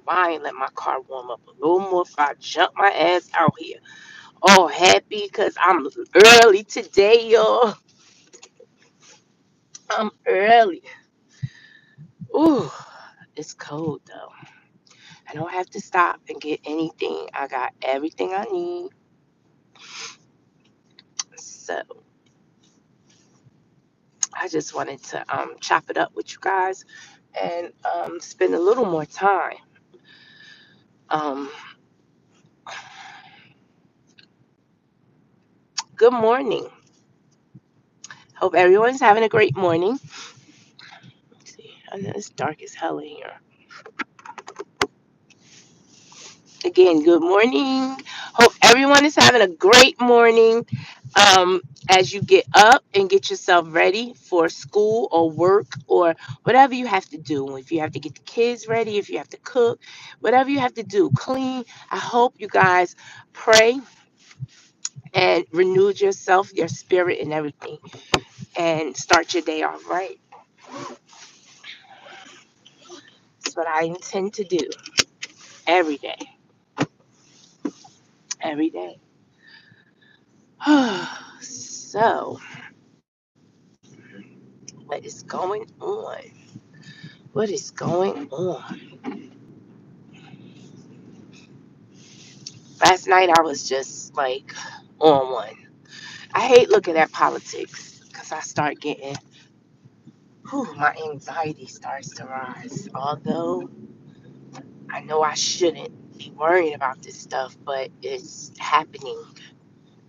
why I ain't let my car warm up a little more before I jump my ass out here. Oh, happy because I'm early today, y'all. I'm early. Ooh, it's cold though. I don't have to stop and get anything. I got everything I need. So I just wanted to chop it up with you guys and spend a little more time. Um, Good morning. Hope everyone's having a great morning. Let's see, I know it's dark as hell in here. Again, good morning. Hope everyone is having a great morning. Um, as you get up and get yourself ready for school or work or whatever you have to do. If you have to get the kids ready, if you have to cook, whatever you have to do, clean. I hope you guys pray and renew yourself, your spirit, and everything, and start your day off right. That's what I intend to do every day. Every day. So, what is going on? What is going on? Last night I was just like on one. I hate looking at politics because I start getting, my anxiety starts to rise. Although I know I shouldn't be worrying about this stuff, but it's happening.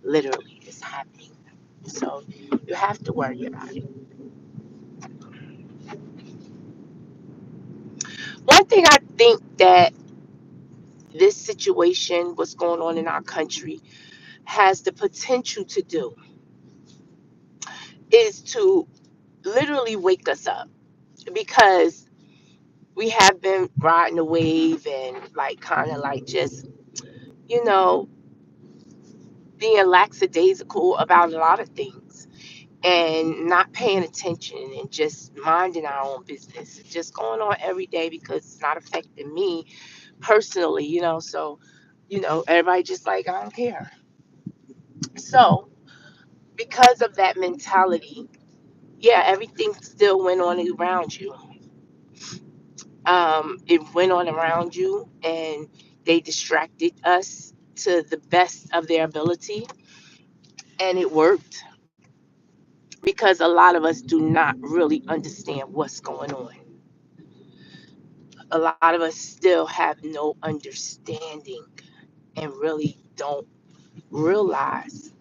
Literally, it's happening. So you have to worry about it. One thing I think that this situation, what's going on in our country, has the potential to do is to literally wake us up because we have been riding the wave and like kind of like just, you know, being lackadaisical about a lot of things and not paying attention and just minding our own business. It's just going on every day because it's not affecting me personally, So, everybody just like, I don't care. So, because of that mentality, yeah, everything still went on around you. It went on around you, and they distracted us to the best of their ability, and it worked because a lot of us do not really understand what's going on. A lot of us still have no understanding and really don't realize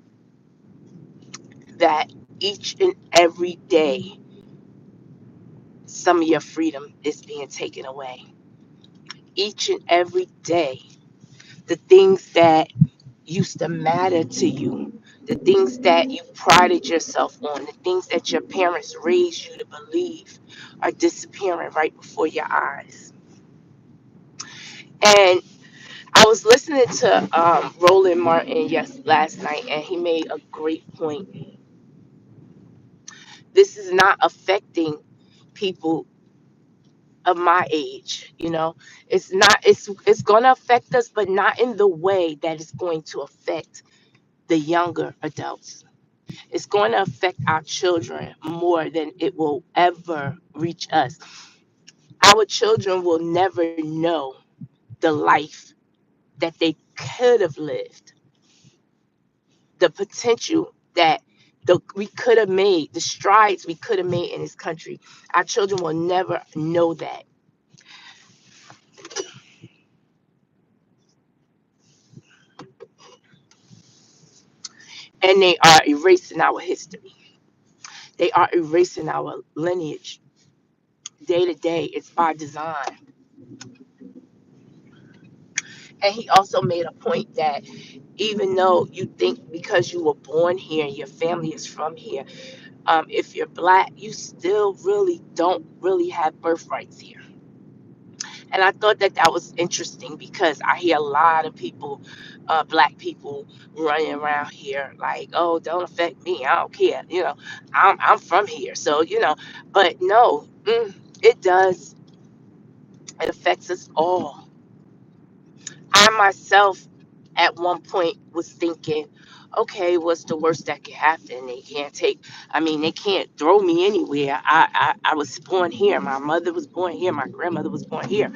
that each and every day some of your freedom is being taken away. Each and every day, the things that used to matter to you, the things that you prided yourself on, the things that your parents raised you to believe are disappearing right before your eyes. And I was listening to Roland Martin last night, and he made a great point. This is not affecting people of my age, it's not, it's going to affect us, but not in the way that it's going to affect the younger adults. It's going to affect our children more than it will ever reach us. Our children will never know the life that they could have lived, the potential that we could have made, the strides we could have made in this country. Our children will never know that. And they are erasing our history. They are erasing our lineage. Day to day, it's by design. And he also made a point that even though you think because you were born here and your family is from here, if you're black, you still really don't really have birthrights here. And I thought that that was interesting because I hear a lot of people, black people, running around here like, "Oh, don't affect me. I don't care. I'm from here." So but no, it does. It affects us all. I myself at one point was thinking, okay, what's the worst that could happen? They can't take, I mean, they can't throw me anywhere. I was born here. My mother was born here. My grandmother was born here.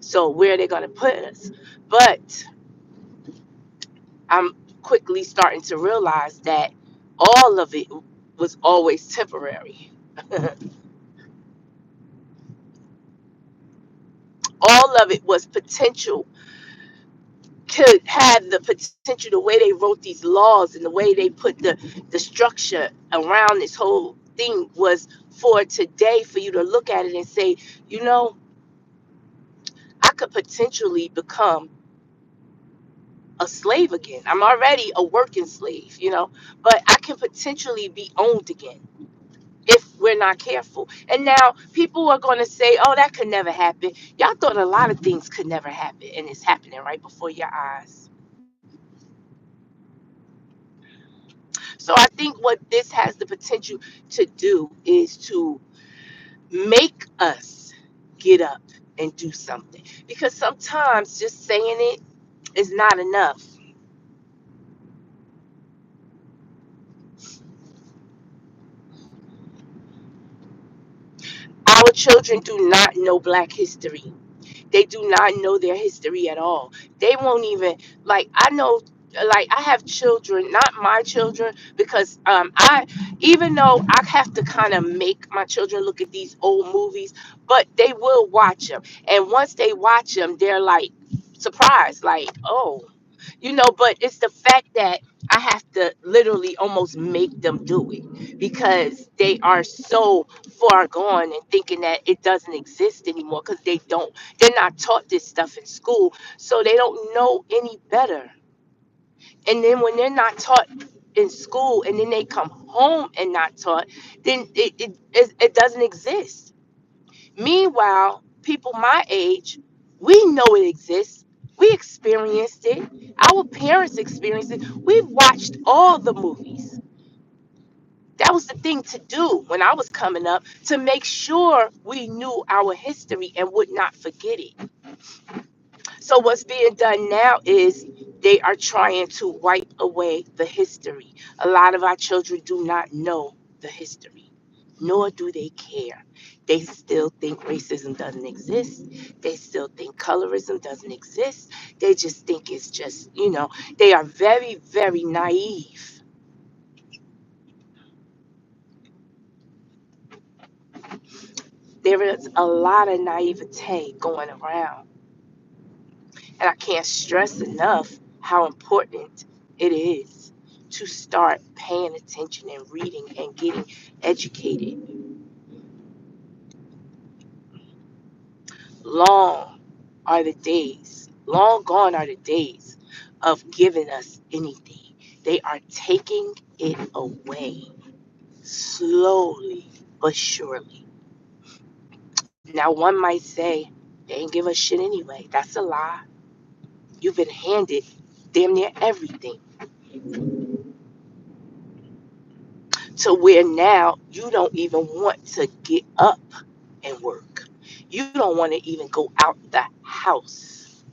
So where are they going to put us? But I'm quickly starting to realize that all of it was always temporary. All of it was potential, could have the potential, the way they wrote these laws and the way they put the structure around this whole thing was for today, for you to look at it and say, you know, I could potentially become a slave again. I'm already a working slave, but I can potentially be owned again if we're not careful. And now people are going to say, oh, that could never happen. Y'all thought a lot of things could never happen, and it's happening right before your eyes. So I think what this has the potential to do is to make us get up and do something. Because sometimes just saying it is not enough. Our children do not know Black history. They do not know their history at all. They won't even, like, I know, like, I have children, not my children, because I, even though I have to kind of make my children look at these old movies, but they will watch them. And once they watch them, they're like surprised, like, oh, but it's the fact that I have to literally almost make them do it because they are so far gone and thinking that it doesn't exist anymore because they're not taught this stuff in school, so they don't know any better. And then when they're not taught in school and then they come home and not taught, then it doesn't exist. Meanwhile, people my age, we know it exists. We experienced it. Our parents experienced it. We've watched all the movies. That was the thing to do when I was coming up, to make sure we knew our history and would not forget it. So what's being done now is they are trying to wipe away the history. A lot of our children do not know the history, nor do they care. They still think racism doesn't exist. They still think colorism doesn't exist. They just think it's just, they are very, very naive. There is a lot of naivete going around. And I can't stress enough how important it is to start paying attention and reading and getting educated. Long gone are the days of giving us anything. They are taking it away slowly but surely. Now, one might say, they ain't give us shit anyway. That's a lie. You've been handed damn near everything, to where now you don't even want to get up and work. You don't want to even go out the house.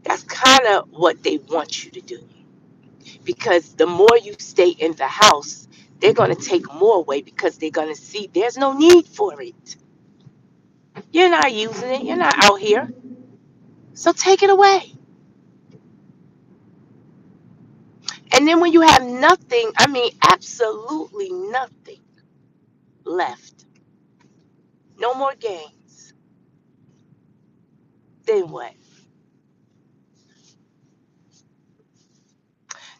That's kind of what they want you to do. Because the more you stay in the house, they're going to take more away because they're going to see there's no need for it. You're not using it. You're not out here. So take it away. And then when you have nothing, I mean, absolutely nothing left, no more gains, then what?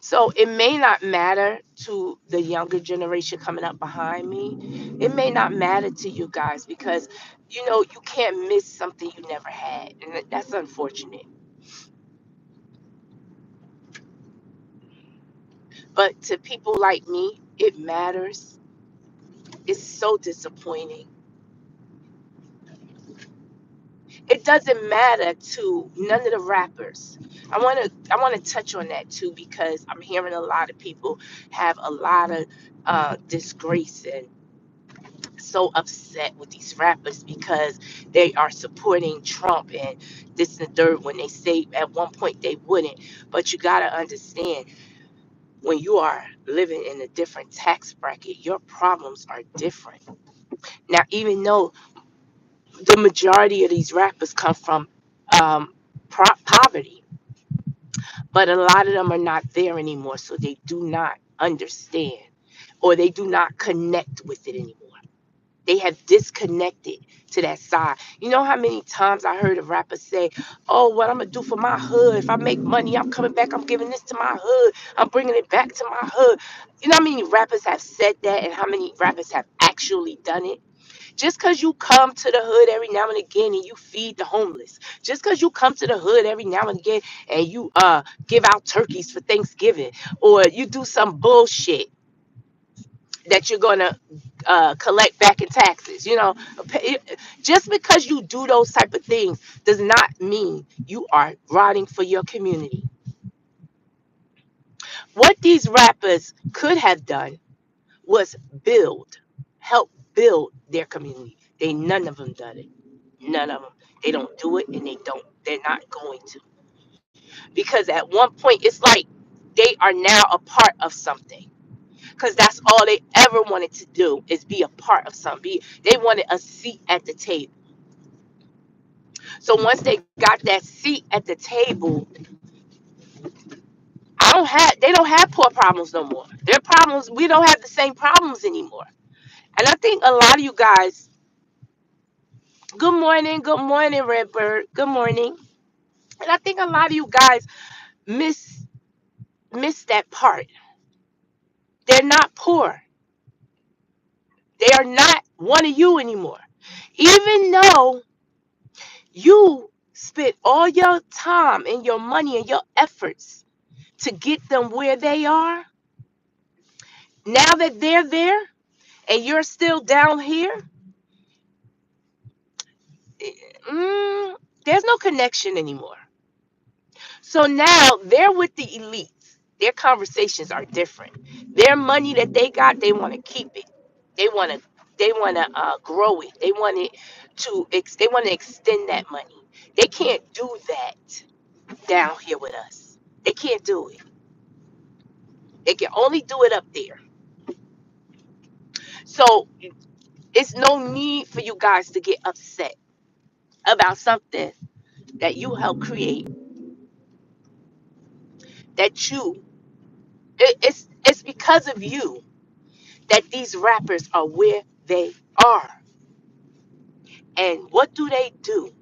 So it may not matter to the younger generation coming up behind me. It may not matter to you guys because, you can't miss something you never had. And that's unfortunate. But to people like me, it matters. It's so disappointing. It doesn't matter to none of the rappers. I want to touch on that too because I'm hearing a lot of people have a lot of disgrace and so upset with these rappers because they are supporting Trump and this and the third when they say at one point they wouldn't. But you got to understand, when you are living in a different tax bracket, your problems are different. Now, even though the majority of these rappers come from um, poverty, but a lot of them are not there anymore, so they do not understand or they do not connect with it anymore. They have disconnected to that side. You know how many times I heard a rapper say, "Oh, what I'm gonna do for my hood? If I make money, I'm coming back. I'm giving this to my hood. I'm bringing it back to my hood." You know how many rappers have said that, and how many rappers have actually done it? Just because you come to the hood every now and again and you feed the homeless, just because you come to the hood every now and again and you give out turkeys for Thanksgiving, or you do some bullshit that you're gonna collect back in taxes. Just because you do those type of things does not mean you are rotting for your community. What these rappers could have done was help build their community. None of them done it. None of them. They don't do it, and they're not going to, because at one point it's like they are now a part of something, because that's all they ever wanted to do is be a part of something. They wanted a seat at the table. So once they got that seat at the table, they don't have poor problems no more. Their problems, we don't have the same problems anymore. And I think a lot of you guys, good morning, Redbird, good morning. And I think a lot of you guys miss miss that part. They're not poor. They are not one of you anymore. Even though you spent all your time and your money and your efforts to get them where they are, now that they're there and you're still down here, there's no connection anymore. So now they're with the elites. Their conversations are different. Their money that they got, they want to keep it. They want to grow it. They want to extend that money. They can't do that down here with us. They can't do it. They can only do it up there. So it's no need for you guys to get upset about something that you helped create. That you it's because of you that these rappers are where they are. And what do they do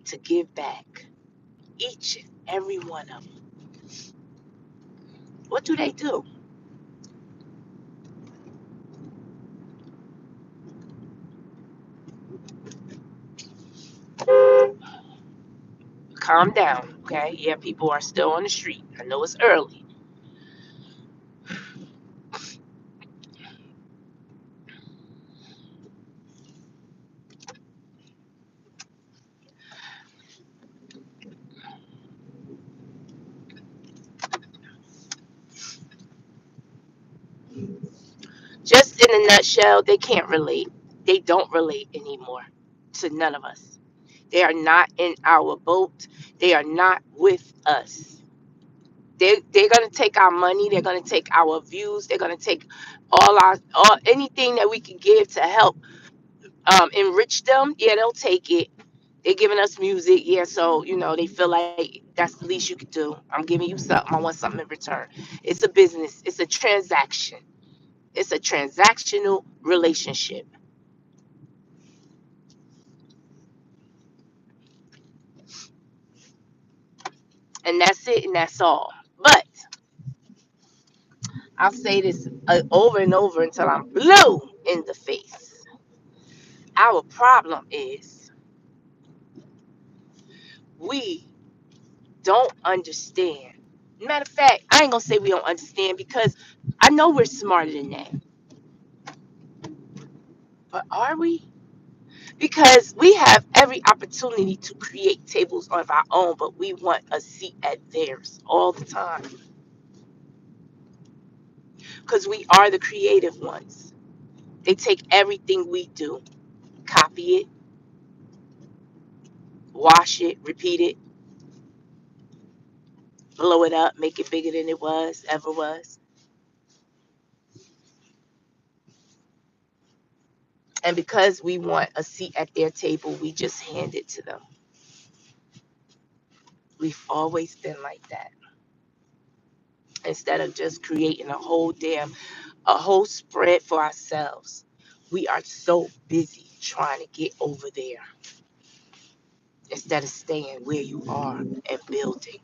to give back? Each and every one of them. What do they do? Calm down, okay? Yeah, people are still on the street. I know it's early. Just in a nutshell, they can't relate. They don't relate anymore to none of us. They are not in our boat. They are not with us. They're gonna take our money. They're gonna take our views. They're gonna take all anything that we can give to help enrich them. Yeah, they'll take it. They're giving us music. Yeah, so they feel like that's the least you could do. I'm giving you something. I want something in return. It's a business. It's a transaction. It's a transactional relationship, and that's it, and that's all. But I'll say this over and over until I'm blue in the face. Our problem is we don't understand. Matter of fact, I ain't gonna say we don't understand, because I know we're smarter than that. But are we? Because we have every opportunity to create tables of our own, but we want a seat at theirs all the time. Because we are the creative ones. They take everything we do, copy it, wash it, repeat it, blow it up, make it bigger than it was, ever was. And because we want a seat at their table, we just hand it to them. We've always been like that. Instead of just creating a whole spread for ourselves, we are so busy trying to get over there instead of staying where you are and building.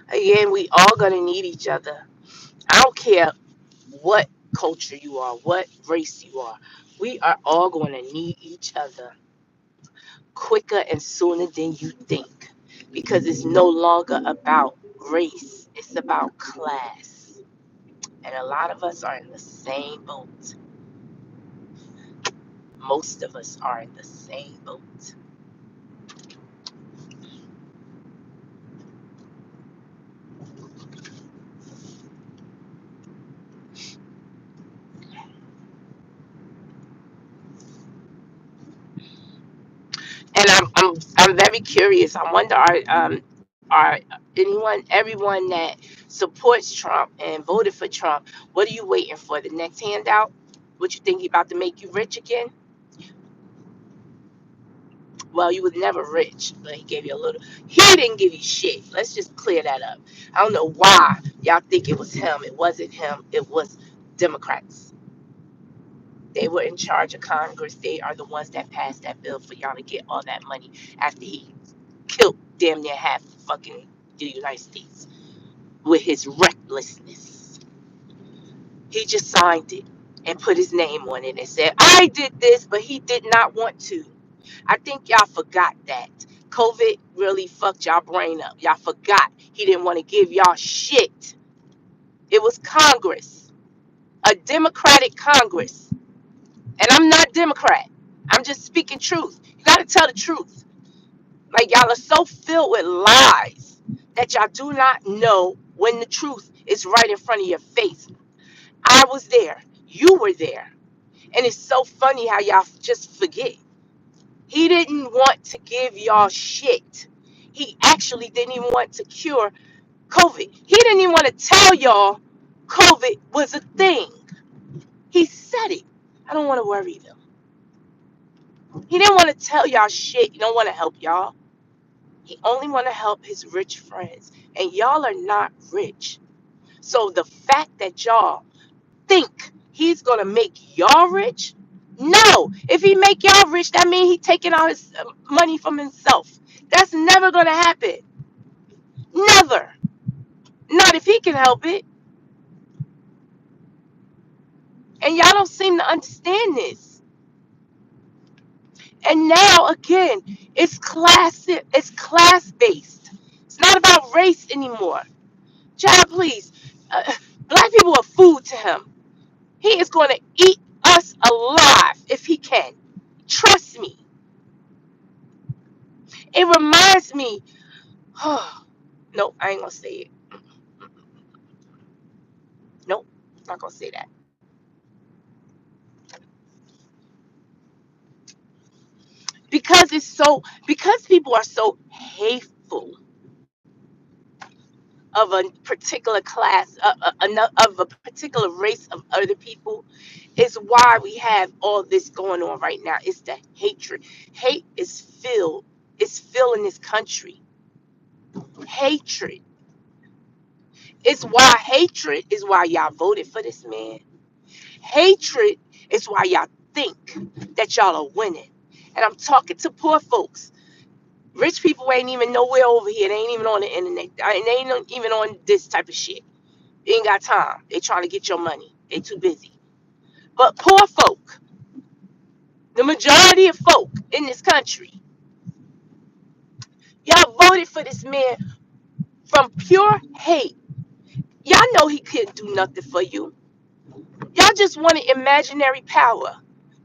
Again, we all gonna need each other. I don't care what culture you are, what race you are. We are all going to need each other quicker and sooner than you think, because it's no longer about race, it's about class. And a lot of us are in the same boat. Most of us are in the same boat. And I'm very curious. I wonder, are everyone that supports Trump and voted for Trump, what are you waiting for? The next handout? What you think he about to make you rich again? Well, you was never rich, but he gave you a little. He didn't give you shit. Let's just clear that up. I don't know why y'all think it was him. It wasn't him. It was Democrats. They were in charge of Congress. They are the ones that passed that bill for y'all to get all that money after he killed damn near half fucking the United States with his recklessness. He just signed it and put his name on it and said, I did this, but he did not want to. I think y'all forgot that. COVID really fucked y'all brain up. Y'all forgot he didn't want to give y'all shit. It was Congress, a Democratic Congress. And I'm not Democrat. I'm just speaking truth. You got to tell the truth. Like, y'all are so filled with lies that y'all do not know when the truth is right in front of your face. I was there. You were there. And it's so funny how y'all just forget. He didn't want to give y'all shit. He actually didn't even want to cure COVID. He didn't even want to tell y'all COVID was a thing. He said it. I don't want to worry them. He didn't want to tell y'all shit. He don't want to help y'all. He only want to help his rich friends. And y'all are not rich. So the fact that y'all think he's going to make y'all rich, no. If he make y'all rich, that means he taking all his money from himself. That's never going to happen. Never. Not if he can help it. And y'all don't seem to understand this. And now again, it's class based. It's not about race anymore. Child, please. Black people are food to him. He is going to eat us alive if he can. Trust me. It reminds me. No, I ain't gonna say it. Nope, not gonna say that. Because people are so hateful of a particular class, of a particular race of other people, is why we have all this going on right now. It's the hatred. Hate is filled. It's filling this country. Hatred. Hatred is why y'all voted for this man. Hatred is why y'all think that y'all are winning. And I'm talking to poor folks. Rich people ain't even nowhere over here. They ain't even on the internet. They ain't even on this type of shit. They ain't got time. They trying to get your money. They too busy. But poor folk, the majority of folk in this country, y'all voted for this man from pure hate. Y'all know he couldn't do nothing for you. Y'all just wanted imaginary power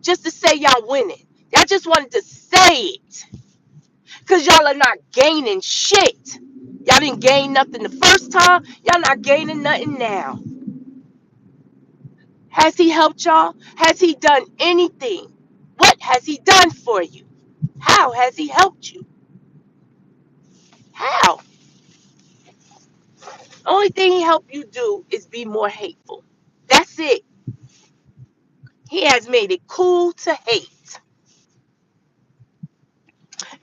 just to say y'all winning. Y'all just wanted to say it because y'all are not gaining shit. Y'all didn't gain nothing the first time. Y'all not gaining nothing now. Has he helped y'all? Has he done anything? What has he done for you? How has he helped you? How? Only thing he helped you do is be more hateful. That's it. He has made it cool to hate.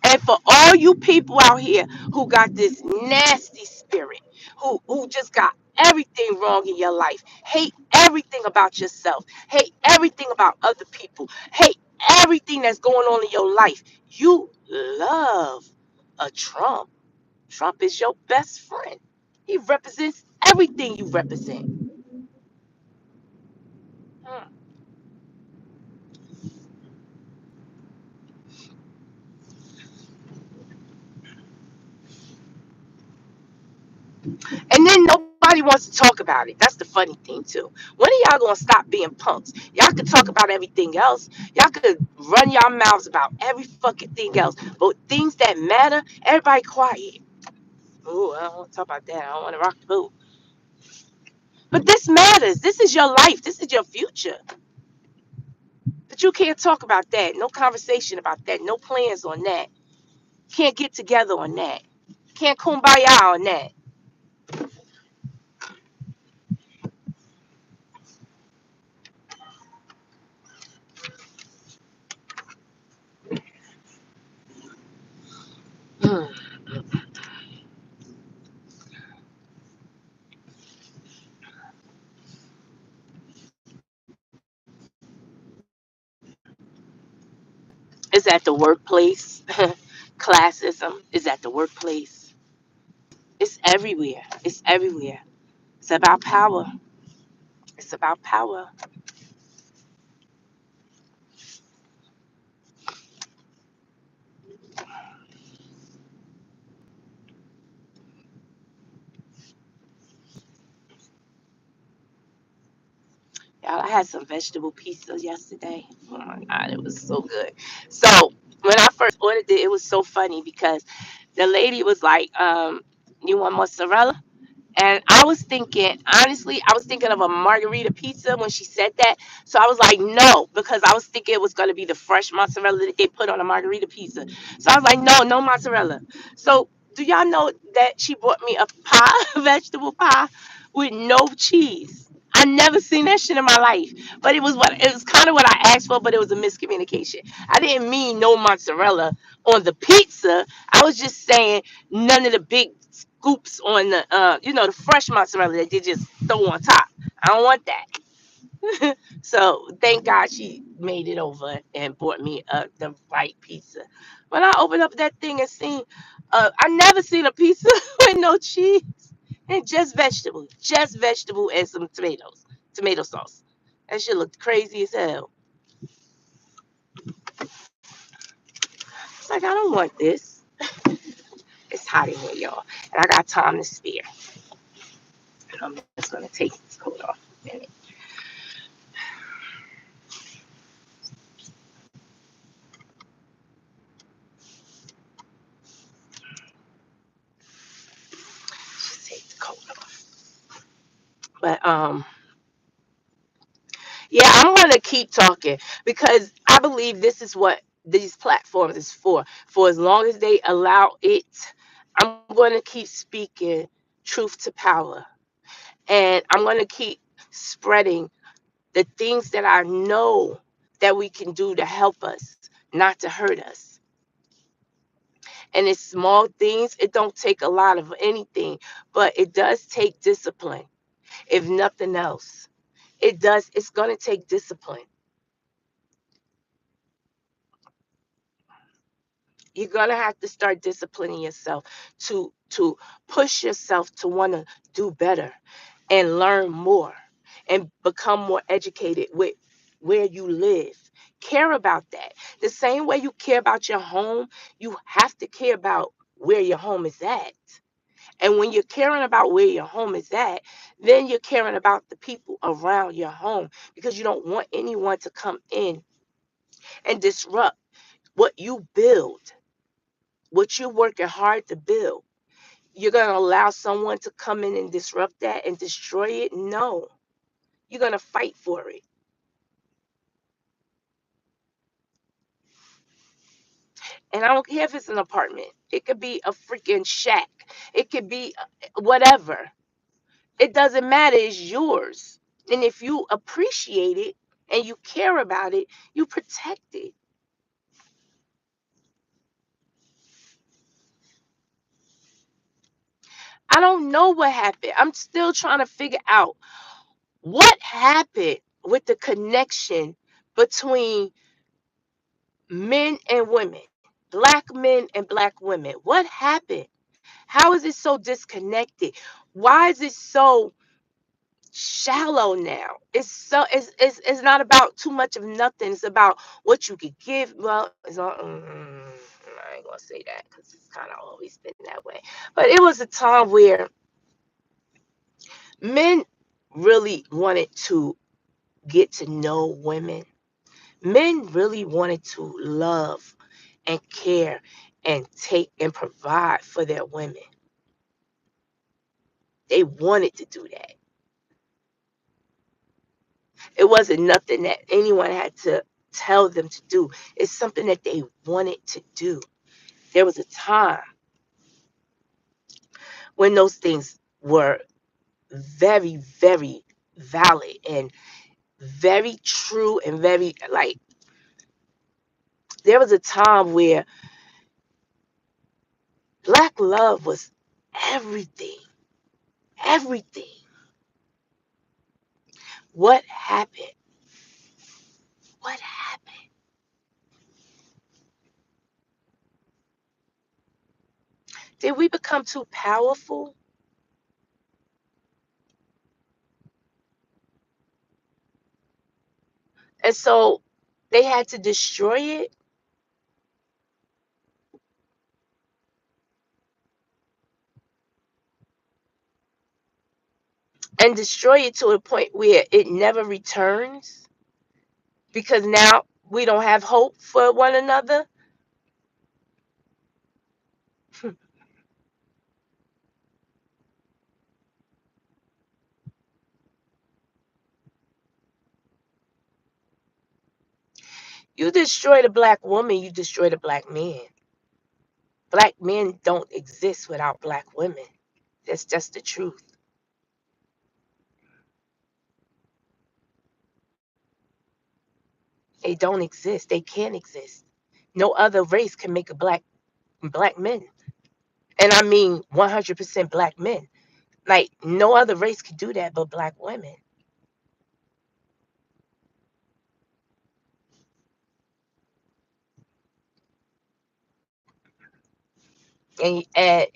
And for all you people out here who got this nasty spirit, who just got everything wrong in your life, hate everything about yourself, hate everything about other people, hate everything that's going on in your life, you love a Trump. Trump is your best friend. He represents everything you represent. Hmm. And then nobody wants to talk about it. That's the funny thing too. When are y'all gonna stop being punks? Y'all could talk about everything else. Y'all could run your mouths about every fucking thing else. But things that matter, everybody quiet. Oh, I don't want to talk about that. I don't want to rock the boat. But this matters. This is your life. This is your future. But you can't talk about that. No conversation about that. No plans on that. Can't get together on that. Can't kumbaya on that. Hmm. It's at the workplace. Classism is at the workplace. It's everywhere. It's everywhere. It's about power. It's about power. Y'all, I had some vegetable pizza yesterday. Oh my God, it was so good. So when I first ordered it, it was so funny because the lady was like, you want mozzarella? And I was thinking, honestly, I was thinking of a margarita pizza when she said that. So I was like, no, because I was thinking it was going to be the fresh mozzarella that they put on a margarita pizza. So I was like, no, no mozzarella. So do y'all know that she bought me a pie, a vegetable pie with no cheese? I never seen that shit in my life. But it was kind of what I asked for, but it was a miscommunication. I didn't mean no mozzarella on the pizza. I was just saying none of the big scoops on the the fresh mozzarella that they just throw on top. I don't want that. So thank God she made it over and bought me the right pizza. When I opened up that thing and seen, I never seen a pizza with no cheese and just vegetable and some tomato sauce. That shit looked crazy as hell. It's like I don't want this. It's hot in here, y'all, and I got time to spare. And I'm just gonna take this coat off in a minute. Just take the coat off. But yeah, I'm gonna keep talking because I believe this is what these platforms is for. For as long as they allow it, I'm gonna keep speaking truth to power. And I'm gonna keep spreading the things that I know that we can do to help us, not to hurt us. And it's small things, it don't take a lot of anything, but it does take discipline, if nothing else. It's gonna take discipline. You're gonna have to start disciplining yourself to push yourself to want to do better and learn more and become more educated with where you live. Care about that. The same way you care about your home, you have to care about where your home is at. And when you're caring about where your home is at, then you're caring about the people around your home because you don't want anyone to come in and disrupt. what you build, what you're working hard to build. You're going to allow someone to come in and disrupt that and destroy it? No. You're going to fight for it. And I don't care if it's an apartment. It could be a freaking shack. It could be whatever. It doesn't matter. It's yours. And if you appreciate it and you care about it, you protect it. I don't know what happened. I'm still trying to figure out what happened with the connection between men and women, black men and black women. What happened? How is it so disconnected? Why is it so shallow now? It's not about too much of nothing. It's about what you could give. Well, it's all, I ain't gonna say that because it's kind of always been that way. But it was a time where men really wanted to get to know women. Men really wanted to love and care and take and provide for their women. They wanted to do that. It wasn't nothing that anyone had to tell them to do. It's something that they wanted to do. There was a time when those things were very, very valid and very true and very, like, there was a time where black love was everything. Everything. What happened? What happened? Did we become too powerful? And so they had to destroy it and destroy it to a point where it never returns because now we don't have hope for one another. You destroy the black woman, you destroy the black man. Black men don't exist without black women. That's just the truth. They don't exist. They can't exist. No other race can make a black men. And I mean 100% black men. Like no other race could do that but black women. And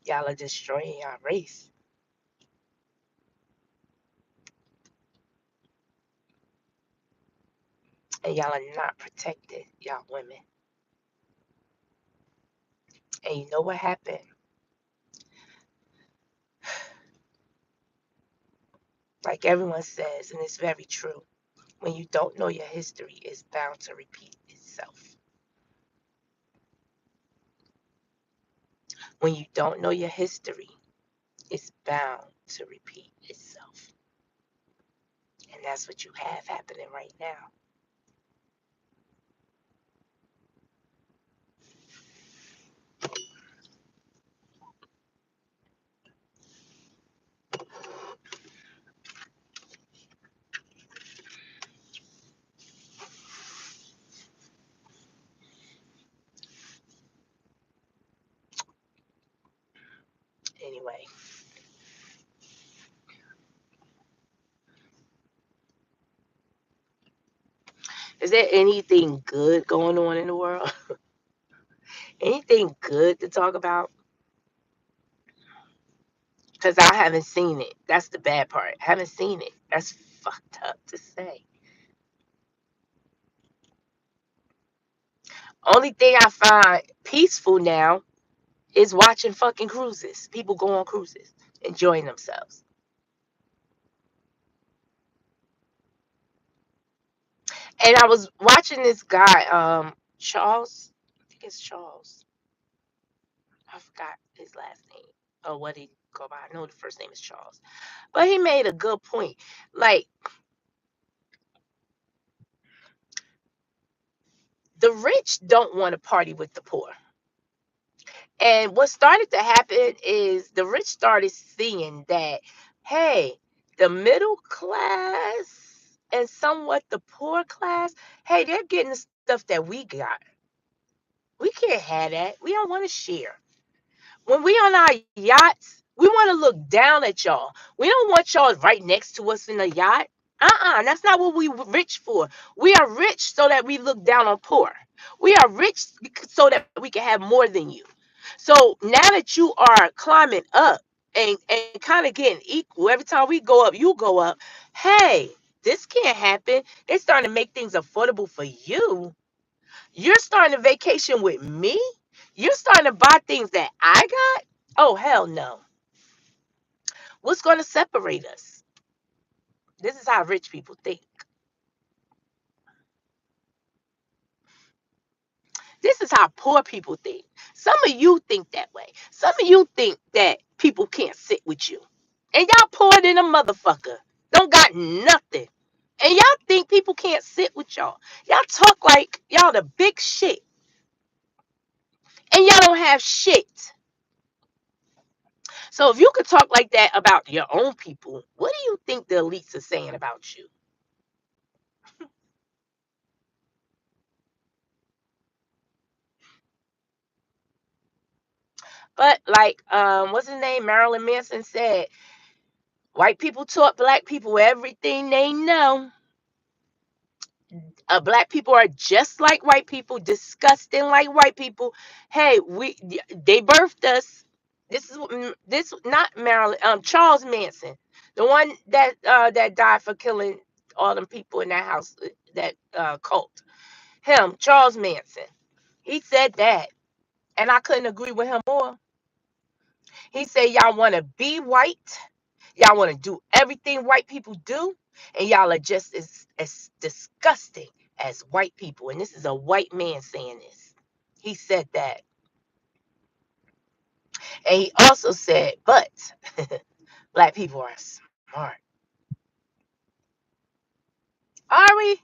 y'all are destroying our race. And y'all are not protecting y'all women. And you know what happened? Like everyone says, and it's very true, when you don't know your history, it's bound to repeat itself. When you don't know your history, it's bound to repeat itself. And that's what you have happening right now. Anyway, is there anything good going on in the world? Anything good to talk about? Because I haven't seen it. That's the bad part. I haven't seen it. That's fucked up to say. Only thing I find peaceful now is watching fucking cruises. People go on cruises, enjoying themselves. And I was watching this guy, Charles. I think it's Charles. I forgot his last name or what he go by. I know the first name is Charles. But he made a good point. Like, the rich don't want to party with the poor. And what started to happen is the rich started seeing that, hey, the middle class and somewhat the poor class, hey, they're getting the stuff that we got. We can't have that. We don't want to share. When we on our yachts, we want to look down at y'all. We don't want y'all right next to us in the yacht. That's not what we rich for. We are rich so that we look down on poor. We are rich so that we can have more than you. So now that you are climbing up and kind of getting equal, every time we go up, you go up. Hey, this can't happen. They're starting to make things affordable for you. You're starting to vacation with me. You're starting to buy things that I got. Oh, hell no. What's going to separate us? This is how rich people think. This is how poor people think. Some of you think that way. Some of you think that people can't sit with you. And y'all poor than a motherfucker. Don't got nothing. And y'all think people can't sit with y'all. Y'all talk like y'all the big shit. And y'all don't have shit. So if you could talk like that about your own people, what do you think the elites are saying about you? But like what's his name? Marilyn Manson said, white people taught black people everything they know. Black people are just like white people, disgusting like white people. Hey, they birthed us. This not Marilyn, Charles Manson, the one that died for killing all them people in that house, that cult. Him, Charles Manson. He said that, and I couldn't agree with him more. He said, y'all want to be white, y'all want to do everything white people do, and y'all are just as disgusting as white people. And this is a white man saying this. He said that. And he also said, but black people are smart. Are we?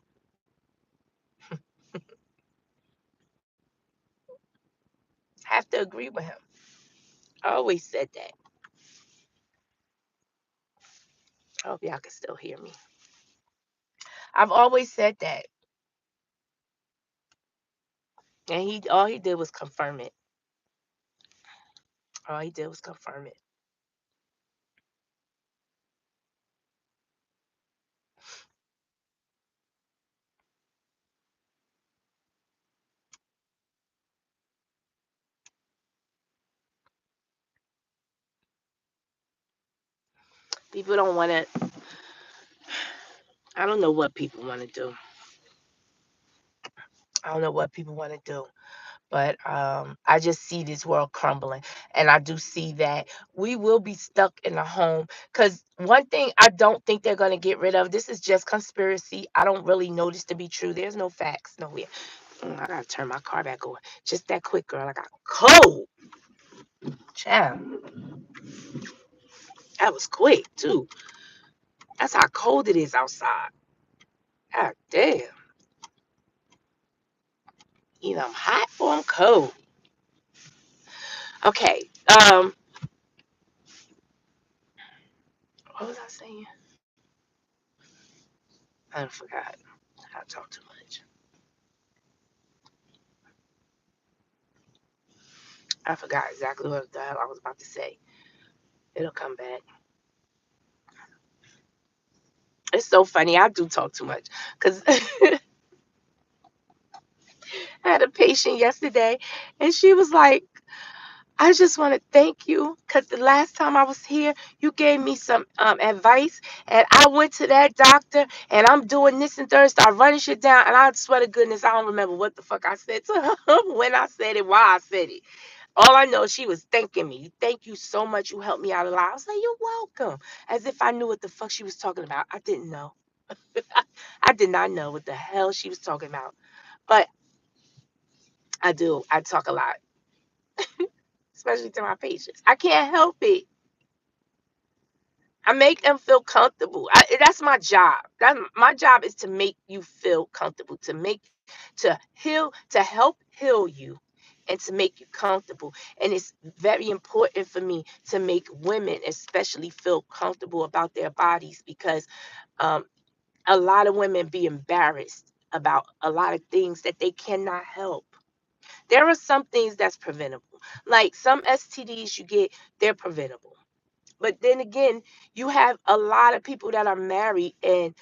Have to agree with him. I always said that. I hope y'all can still hear me. I've always said that. And he all he did was confirm it. All he did was confirm it. People don't want to, I don't know what people want to do. I don't know what people want to do. But I just see this world crumbling. And I do see that we will be stuck in a home. Because one thing I don't think they're going to get rid of, this is just conspiracy. I don't really know this to be true. There's no facts nowhere. I got to turn my car back on. Just that quick, girl. I got cold. Child, that was quick, too. That's how cold it is outside. God damn. Either I'm hot or I'm cold. Okay. Um, what was I saying? I forgot. I talk too much. I forgot exactly what the hell I was about to say. It'll come back. It's so funny. I do talk too much because I had a patient yesterday and she was like, I just want to thank you because the last time I was here, you gave me some advice, and I went to that doctor, and I'm doing this and third, start running shit down, and I swear to goodness, I don't remember what the fuck I said to her when I said it, why I said it. All I know, she was thanking me. Thank you so much. You helped me out a lot. I was like, you're welcome. As if I knew what the fuck she was talking about. I didn't know. I did not know what the hell she was talking about. But I do. I talk a lot, especially to my patients. I can't help it. I make them feel comfortable. That's my job. That my job is to make you feel comfortable, to heal, to help heal you, and to make you comfortable. And it's very important for me to make women, especially, feel comfortable about their bodies because um, a lot of women be embarrassed about a lot of things that they cannot help. There are some things that's preventable, like some STDs you get, they're preventable. But then again, you have a lot of people that are married and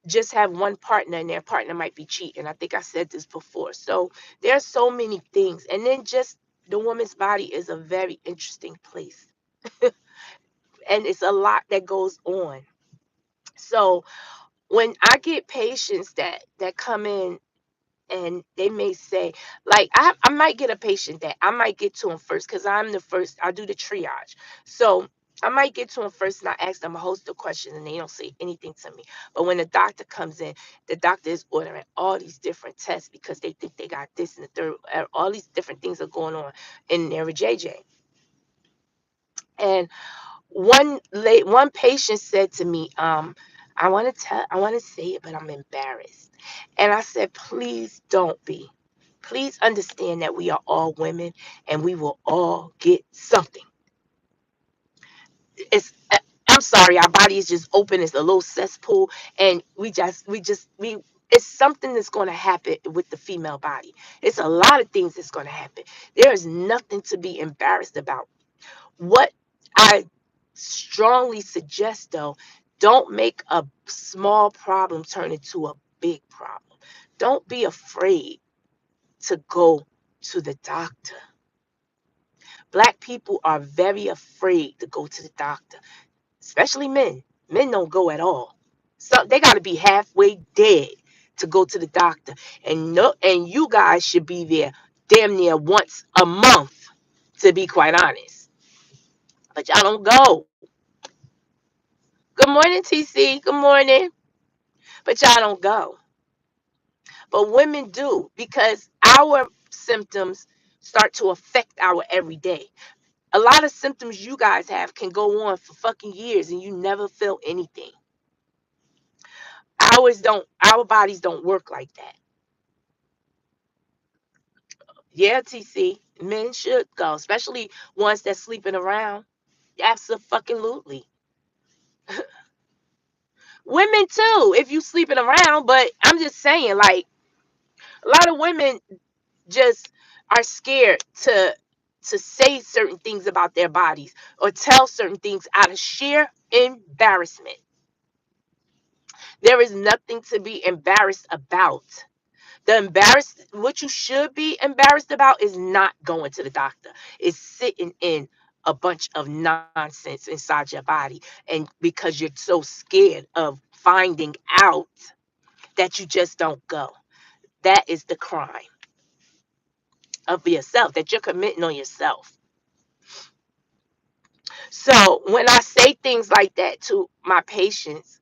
just have one partner, and their partner might be cheating. I think I said this before. So there's so many things. And then just the woman's body is a very interesting place. And it's a lot that goes on. So when I get patients that come in and they may say, like, I might get a patient that I might get to them first because I'm the first. I do the triage. So I might get to them first and I ask them a host of questions and they don't say anything to me. But when the doctor comes in, the doctor is ordering all these different tests because they think they got this and the third. All these different things are going on in their JJ. And one patient said to me, I want to say it, but I'm embarrassed. And I said, please don't be. Please understand that we are all women and we will all get something. It's I'm sorry, our body is just open, it's a little cesspool, and we it's something that's going to happen with the female body. It's a lot of things that's going to happen. There is nothing to be embarrassed about. What I strongly suggest, though, don't make a small problem turn into a big problem. Don't be afraid to go to the doctor. Black people are very afraid to go to the doctor, especially men. Men don't go at all. So they got to be halfway dead to go to the doctor. And no, and you guys should be there damn near once a month, to be quite honest. But y'all don't go. Good morning, TC. Good morning. But y'all don't go. But women do because our symptoms start to affect our everyday. A lot of symptoms you guys have can go on for fucking years and you never feel anything. Our bodies don't work like that. Yeah, TC. Men should go, especially ones that's sleeping around. Absolutely. Women too, if you sleeping around, but I'm just saying, like, a lot of women just are scared to say certain things about their bodies or tell certain things out of sheer embarrassment. There is nothing to be embarrassed about. What you should be embarrassed about is not going to the doctor. It's sitting in a bunch of nonsense inside your body. And because you're so scared of finding out that you just don't go. That is the crime of yourself that you're committing on yourself. So when I say things like that to my patients,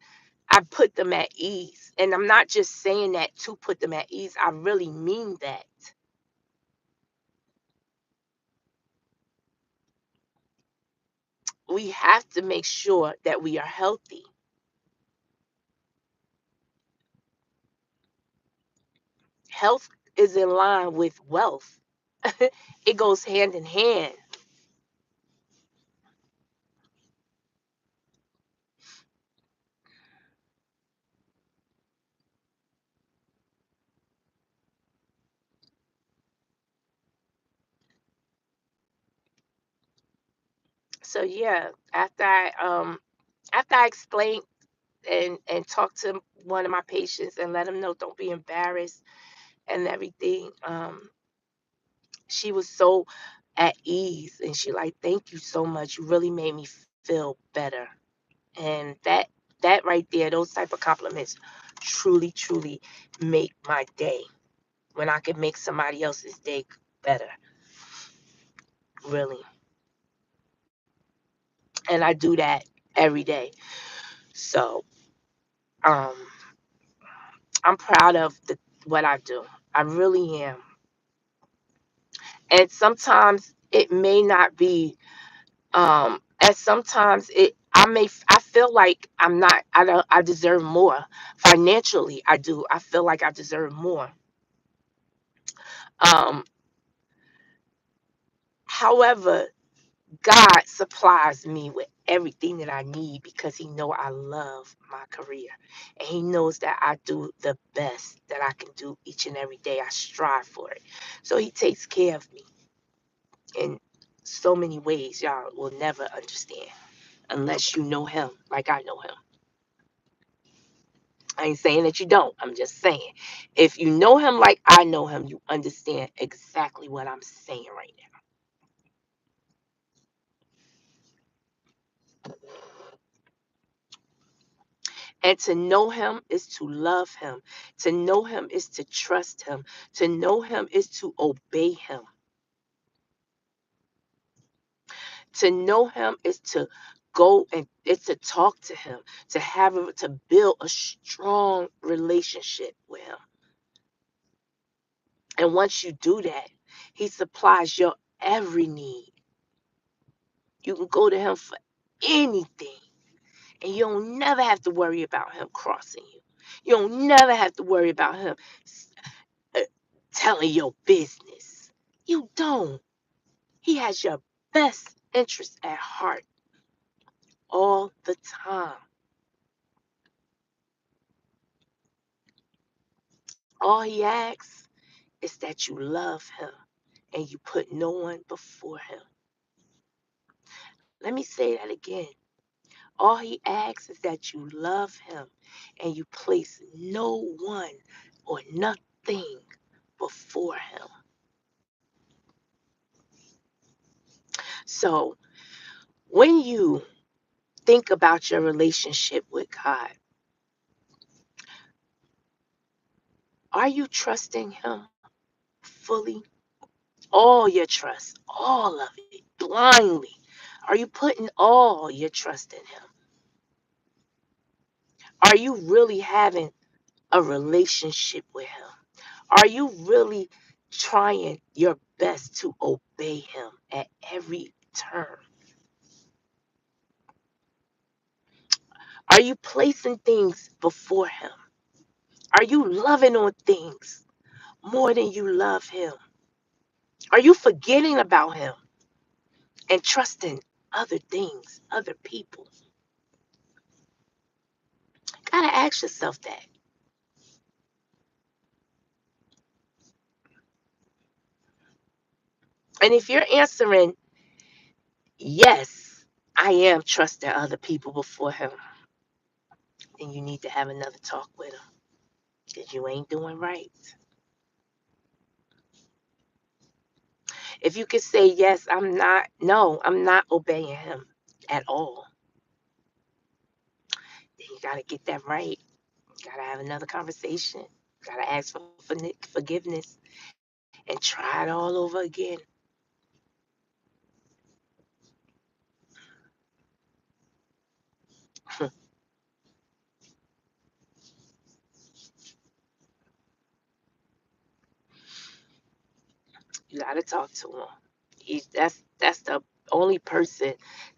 I put them at ease. And I'm not just saying that to put them at ease. I really mean that. We have to make sure that we are healthy. Health is in line with wealth. It goes hand in hand. So yeah, after I explain and talk to one of my patients and let them know don't be embarrassed and everything, she was so at ease and she like, thank you so much, you really made me feel better. And that right there, those type of compliments truly make my day, when I can make somebody else's day better, really. And I do that every day. So Um, I'm proud of what I do. I really am. And sometimes it may not be, and sometimes I feel like I'm not, I deserve more. Financially, I do. I feel like I deserve more. Um, However, God supplies me with everything that I need because he know I love my career. And he knows that I do the best that I can do each and every day. I strive for it. So he takes care of me in so many ways y'all will never understand unless you know him like I know him. I ain't saying that you don't. I'm just saying if you know him like I know him, you understand exactly what I'm saying right now. And to know him is to love him. To know him is to trust him. To know him is to obey him. To know him is to go and it's to talk to him, to build a strong relationship with him. And once you do that, he supplies your every need. You can go to him for anything, and you don't never have to worry about him crossing you. You don't never have to worry about him uh, telling your business. You don't. He has your best interest at heart all the time. All he asks is that you love him and you put no one before him. Let me say that again. All he asks is that you love him and you place no one or nothing before him. So when you think about your relationship with God, are you trusting him fully? All your trust, all of it, blindly. Are you putting all your trust in him? Are you really having a relationship with him? Are you really trying your best to obey him at every turn? Are you placing things before him? Are you loving on things more than you love him? Are you forgetting about him and trusting other things, other people? Gotta ask yourself that. And if you're answering yes, I am trusting other people before him, then you need to have another talk with him because you ain't doing right. If you could say, yes, no, I'm not obeying him at all, then you got to get that right. You got to have another conversation. You got to ask for forgiveness and try it all over again. You got to talk to him. That's the only person.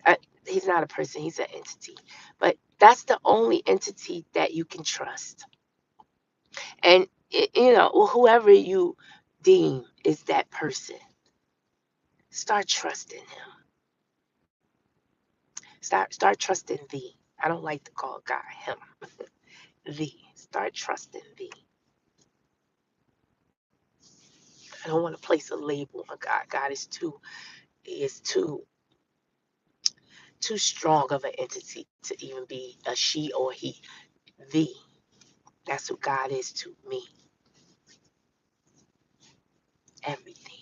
Uh, he's not a person, he's an entity. But that's the only entity that you can trust. And, whoever you deem is that person, start trusting him. Start trusting thee. I don't like to call God him. Thee. Start trusting thee. I don't want to place a label on God. God is too strong of an entity to even be a she or he. Thee. That's who God is to me. Everything.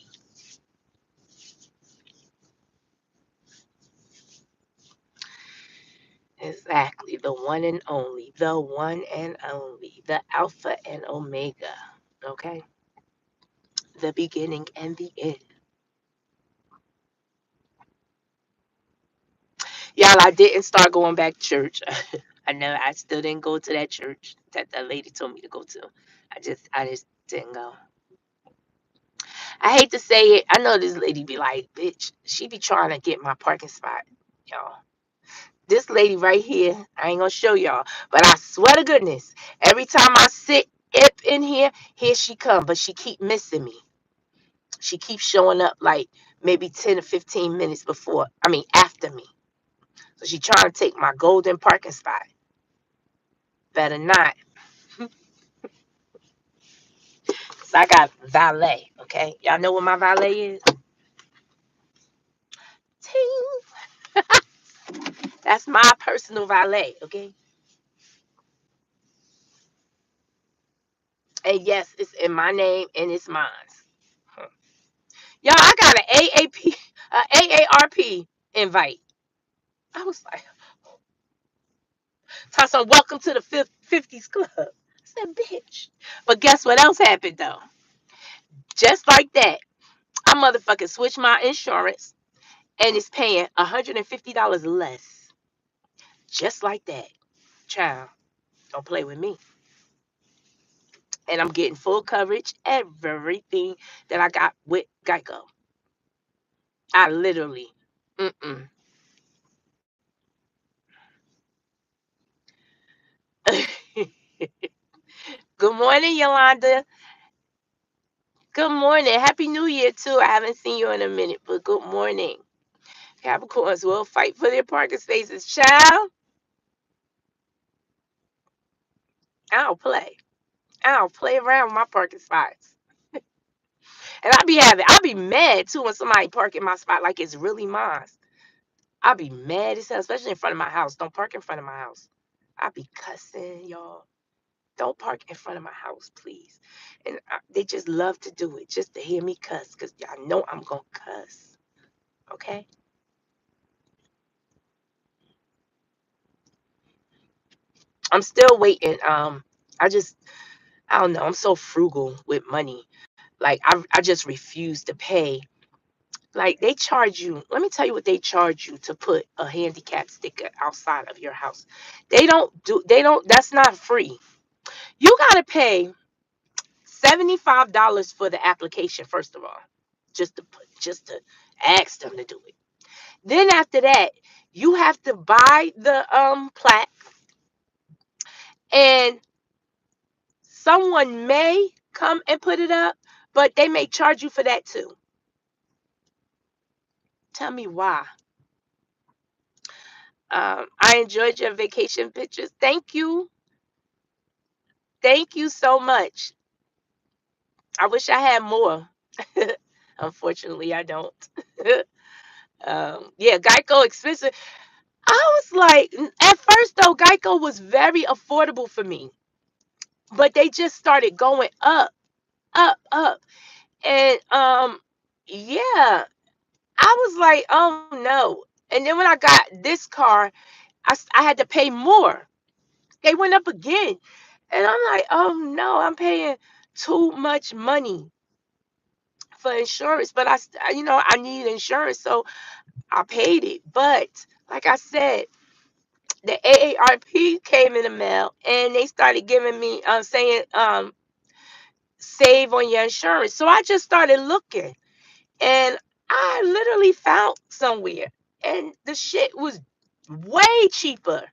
Exactly. The one and only. The one and only. The Alpha and Omega. Okay? The beginning and the end. Y'all, I didn't start going back to church. I know I still didn't go to that church that the lady told me to go to. I just didn't go. I hate to say it. I know this lady be like, bitch, she be trying to get my parking spot, y'all. This lady right here, I ain't gonna show y'all, but I swear to goodness, every time I sit up in here she come, but she keep missing me. She keeps showing up like maybe 10 or 15 minutes before, I mean after me. So she trying to take my golden parking spot. Better not. So I got valet, okay? Y'all know what my valet is? Ting. That's my personal valet, okay? And yes, it's in my name and it's mine. Huh. Y'all, I got an AARP invite. I was like, so welcome to the 50s club. I said, bitch. But guess what else happened though? Just like that, I motherfucking switched my insurance and it's paying $150 less. Just like that. Child, don't play with me. And I'm getting full coverage, everything that I got with Geico. I literally, mm-mm. Good morning, Yolanda. Good morning. Happy New Year, too. I haven't seen you in a minute, but good morning. Capricorns will fight for their parking spaces. Child, I don't play. I don't play around with my parking spots. And I be mad, too, when somebody park in my spot like it's really mine. I be mad as hell, especially in front of my house. Don't park in front of my house. I be cussing, y'all. Don't park in front of my house, please. And they just love to do it just to hear me cuss because y'all know I'm going to cuss. Okay? I'm still waiting. I just, I don't know. I'm so frugal with money. Like, I just refuse to pay. Like, they charge you. Let me tell you what they charge you to put a handicap sticker outside of your house. That's not free. You got to pay $75 for the application, first of all, just to ask them to do it. Then after that, you have to buy the plaque, and someone may come and put it up, but they may charge you for that too. Tell me why. I enjoyed your vacation pictures. Thank you so much. I wish I had more. Unfortunately, I don't. Yeah, Geico expensive. I was like, at first though, Geico was very affordable for me, but they just started going up, up, and yeah, I was like, oh no. And then when I got this car, I had to pay more. They went up again, and I'm like, oh no, I'm paying too much money for insurance. But I need insurance, so I paid it. But like I said, the AARP came in the mail and they started giving me saying save on your insurance. So I just started looking and I literally found somewhere and the shit was way cheaper.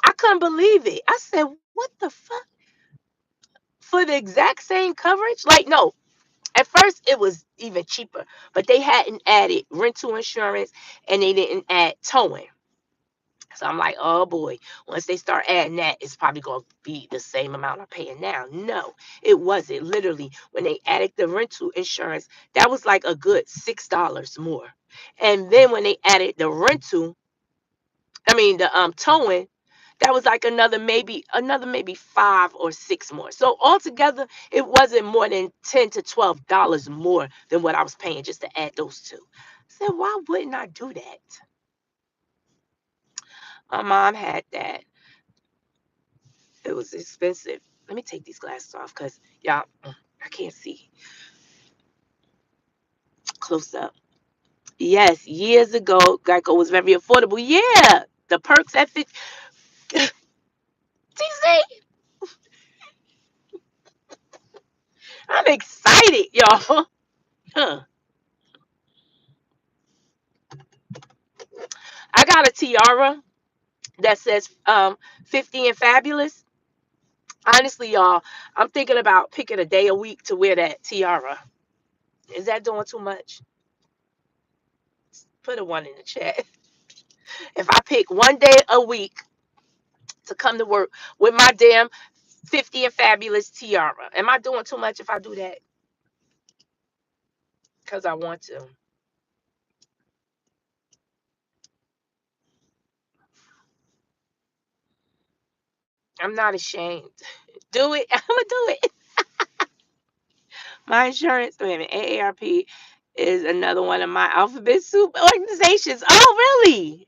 I couldn't believe it. I said, what the fuck? For the exact same coverage? Like, no, at first it was even cheaper, but they hadn't added rental insurance and they didn't add towing. So I'm like, oh boy, once they start adding that, it's probably going to be the same amount I'm paying now. No, it wasn't. Literally, when they added the rental insurance, that was like a good $6 more. And then when they added the the towing, that was like another maybe 5 or 6 more. So altogether, it wasn't more than $10 to $12 more than what I was paying just to add those two. I said, why wouldn't I do that? My mom had that. It was expensive. Let me take these glasses off because y'all, I can't see close up. Yes, years ago, Geico was very affordable. Yeah, the perks at 50. TC, I'm excited, y'all. Huh. I got a tiara that says 50 and fabulous. Honestly, y'all, I'm thinking about picking a day a week to wear that tiara. Is that doing too much? Put a one in the chat. If I pick one day a week to come to work with my damn 50 and fabulous tiara, am I doing too much if I do that? Because I want to. I'm not ashamed. Do it. I'm gonna do it. My insurance, wait a minute, AARP is another one of my alphabet soup organizations. Oh, really?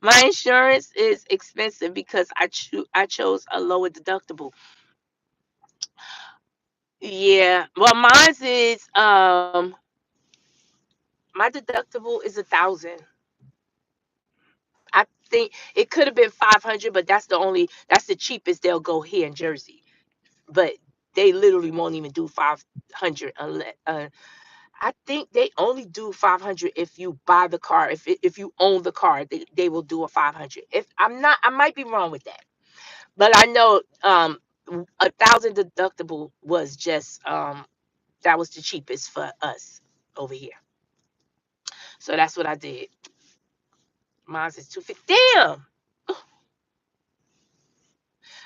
My insurance is expensive because I chose a lower deductible. Yeah. Well, mine's is my deductible is 1,000. I think it could have been 500, but that's the cheapest they'll go here in Jersey. But they literally won't even do 500 unless I think they only do 500 if you buy the car. If you own the car, they will do a 500. If I'm not, I might be wrong with that, but I know 1,000 deductible was just that was the cheapest for us over here. So that's what I did. Mine's is 250. Damn,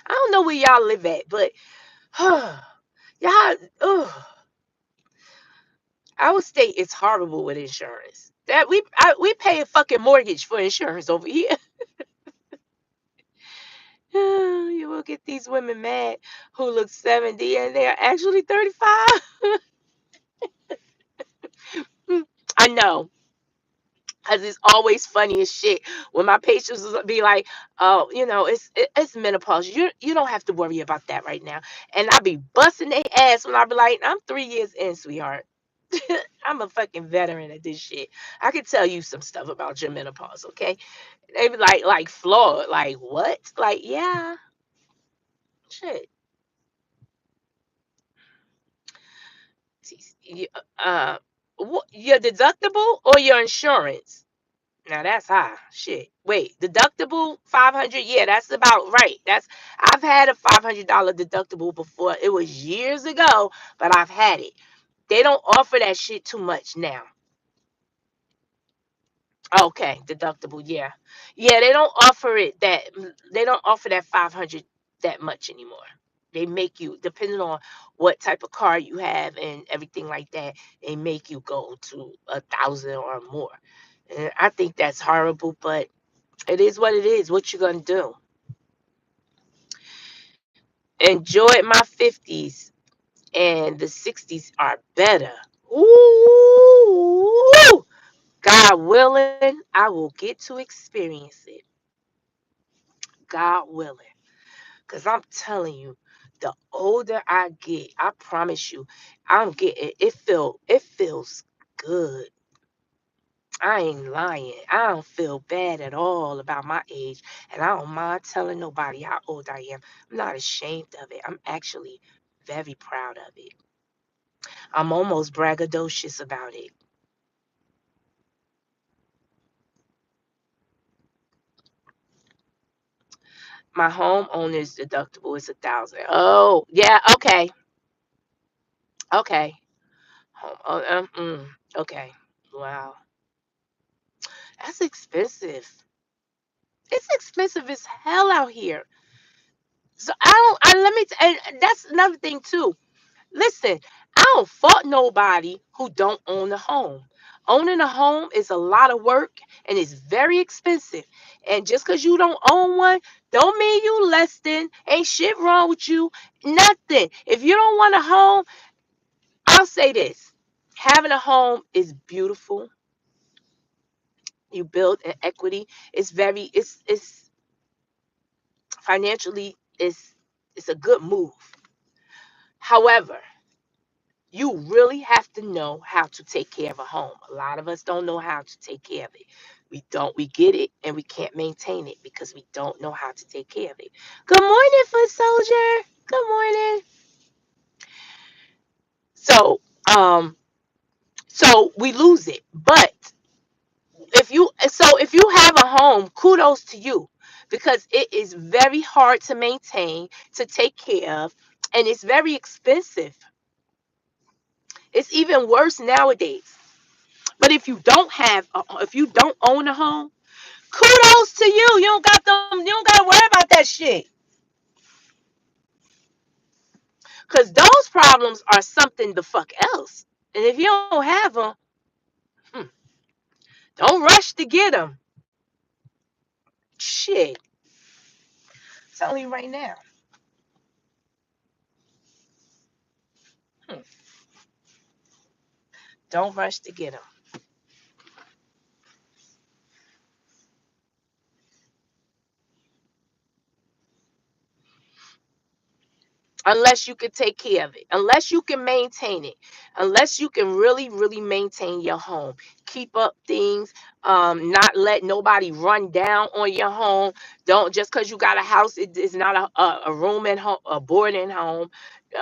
I don't know where y'all live at, but y'all, our state is horrible with insurance. That we pay a fucking mortgage for insurance over here. You will get these women mad who look 70 and they're actually 35. I know. Cause it's always funny as shit when my patients will be like, "Oh, it's menopause. You don't have to worry about that right now." And I be busting their ass when I be like, "I'm 3 years in, sweetheart. I'm a fucking veteran at this shit. I can tell you some stuff about your menopause, okay?" They be like flawed, like what? Like yeah, shit. You- Uh, your deductible or your insurance? Now that's high. Shit. Wait, deductible 500? Yeah, that's about right. I've had a $500 deductible before. It was years ago, but I've had it. They don't offer that shit too much now. Okay, deductible. Yeah, yeah. They don't offer that 500 that much anymore. They make you, depending on what type of car you have and everything like that, they make you go to 1,000 or more. And I think that's horrible, but it is what it is. What you gonna do? Enjoy my 50s, and the 60s are better. Ooh, God willing, I will get to experience it. God willing. Because I'm telling you, the older I get, I promise you, I'm getting it feels good. I ain't lying. I don't feel bad at all about my age. And I don't mind telling nobody how old I am. I'm not ashamed of it. I'm actually very proud of it. I'm almost braggadocious about it. My homeowner's deductible is 1,000. Oh, yeah, okay. Okay. Okay. Wow. That's expensive. It's expensive as hell out here. So I don't. And that's another thing too. Listen, I don't fault nobody who don't own a home. Owning a home is a lot of work and it's very expensive. And just because you don't own one, don't mean you less than. Ain't shit wrong with you. Nothing. If you don't want a home, I'll say this: having a home is beautiful. You build an equity. It's financially it's a good move. However, you really have to know how to take care of a home. A lot of us don't know how to take care of it. We get it and we can't maintain it because we don't know how to take care of it. Good morning, foot soldier. Good morning. So, so we lose it. But if you have a home, kudos to you because it is very hard to maintain, to take care of, and it's very expensive. It's even worse nowadays. But if you don't own a home, kudos to you. You don't got to worry about that shit. Because those problems are something the fuck else. And if you don't have them, hmm, don't rush to get them. Shit. I'm telling you right now. Hmm, don't rush to get them. Unless you can take care of it, unless you can maintain it, unless you can really maintain your home, keep up things, not let nobody run down on your home. Don't just because you got a house, it's not a room at home, a boarding home.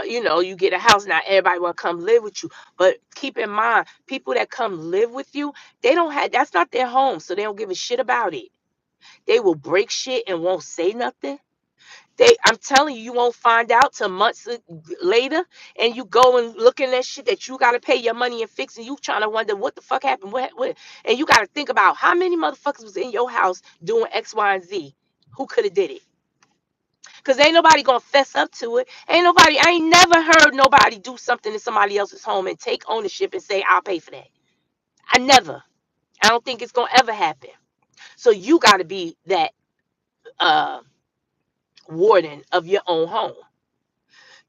You get a house, not everybody will come live with you, but keep in mind, people that come live with you, they don't have, that's not their home, so they don't give a shit about it. They will break shit and won't say nothing. I'm telling you, you won't find out till months later, and you go and looking at shit that you got to pay your money and fix, and you trying to wonder what the fuck happened, and you got to think about how many motherfuckers was in your house doing X, Y, and Z, who could have did it, because ain't nobody gonna fess up to it. I ain't never heard nobody do something in somebody else's home and take ownership and say I'll pay for that. I never. I don't think it's gonna ever happen. So you got to be that uh warden of your own home.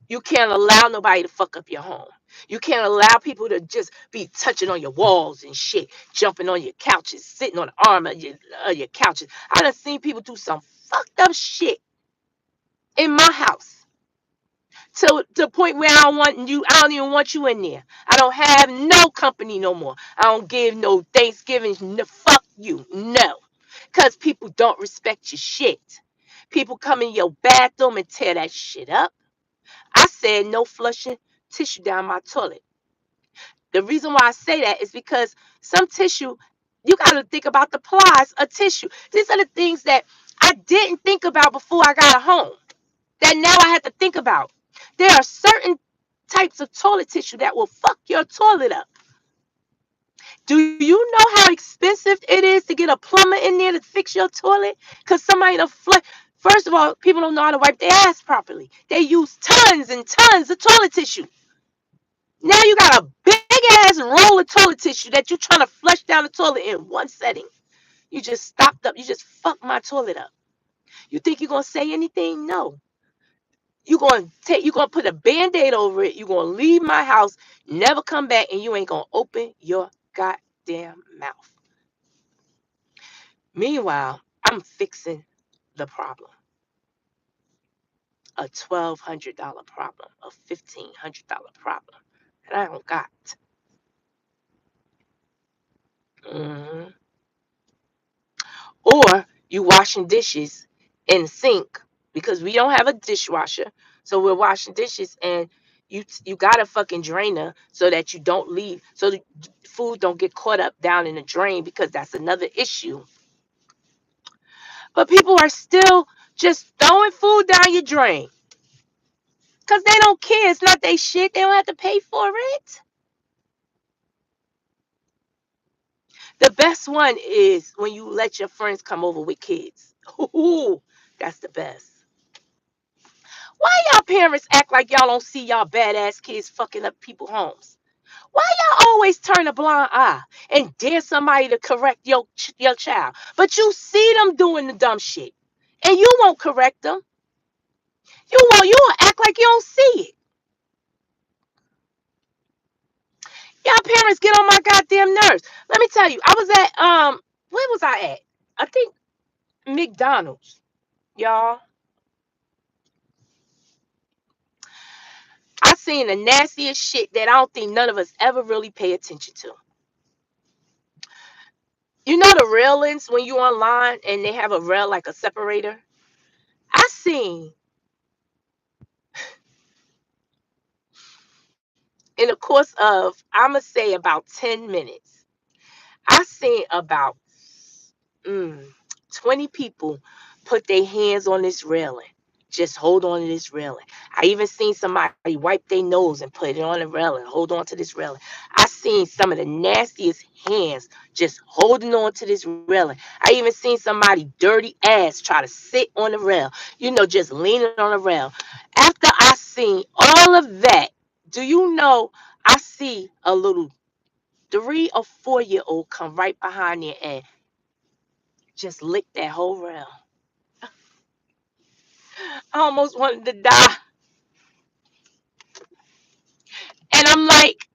You can't allow nobody to fuck up your home. You can't allow people to just be touching on your walls and shit, jumping on your couches, sitting on the arm of your couches. I done seen people do some fucked up shit in my house to the point where I don't even want you in there. I don't have no company no more. I don't give no Thanksgiving. No, fuck you. No. Because people don't respect your shit. People come in your bathroom and tear that shit up. I said no flushing tissue down my toilet. The reason why I say that is because some tissue, you got to think about the plies of tissue. These are the things that I didn't think about before I got a home, that now I have to think about. There are certain types of toilet tissue that will fuck your toilet up. Do you know how expensive it is to get a plumber in there to fix your toilet? Because somebody to flush. First of all, people don't know how to wipe their ass properly. They use tons and tons of toilet tissue. Now you got a big ass roll of toilet tissue that you're trying to flush down the toilet in one setting. You just stopped up. You just fucked my toilet up. You think you're gonna say anything? No. You're gonna put a band-aid over it. You're gonna leave my house, never come back, and you ain't gonna open your goddamn mouth. Meanwhile, I'm fixing the problem. A $1,200 problem, a $1,500 problem. And I don't got. Mhm. Or you washing dishes in the sink because we don't have a dishwasher, so we're washing dishes, and you got a fucking drainer so that you don't leave, so the food don't get caught up down in the drain, because that's another issue. But people are still just throwing food down your drain because they don't care. It's not their shit. They don't have to pay for it. The best one is when you let your friends come over with kids. Ooh, that's the best. Why y'all parents act like y'all don't see y'all badass kids fucking up people's homes? Why y'all always turn a blind eye and dare somebody to correct your child? But you see them doing the dumb shit, and you won't correct them. You will act like you don't see it. Y'all parents get on my goddamn nerves. Let me tell you, I was at where was I at? I think McDonald's, y'all. I seen the nastiest shit that I don't think none of us ever really pay attention to. You know the railings when you online and they have a rail like a separator. I seen in the course of I'ma say about 10 minutes, I seen about mm, 20 people put their hands on this railing. Just hold on to this railing. I even seen somebody wipe their nose and put it on the railing. Hold on to this railing. I seen some of the nastiest hands just holding on to this railing. I even seen somebody dirty ass try to sit on the rail, just leaning on the rail. After I seen all of that, do you know I see a little 3 or 4 year old come right behind there and just lick that whole rail. I almost wanted to die. And I'm like,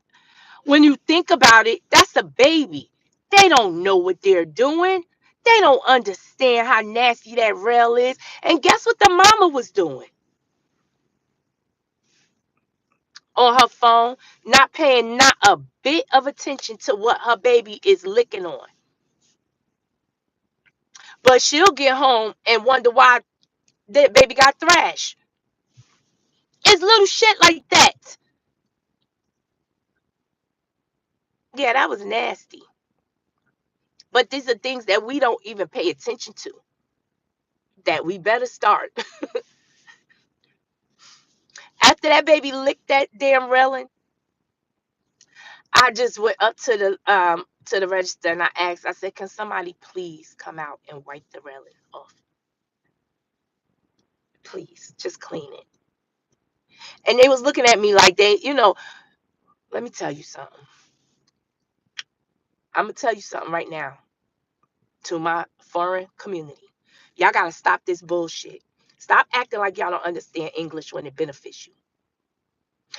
when you think about it, that's a baby. They don't know what they're doing. They don't understand how nasty that rail is. And guess what the mama was doing on her phone? Not paying not a bit of attention to what her baby is licking on. But she'll get home and wonder why that baby got thrashed. It's little shit like that. Yeah, that was nasty. But these are things that we don't even pay attention to, that we better start. After that baby licked that damn railing, I just went up to the register and I asked, I said, can somebody please come out and wipe the railing off? Please, just clean it. And they was looking at me like let me tell you something. I'm gonna tell you something right now to my foreign community. Y'all gotta stop this bullshit. Stop acting like y'all don't understand English when it benefits you.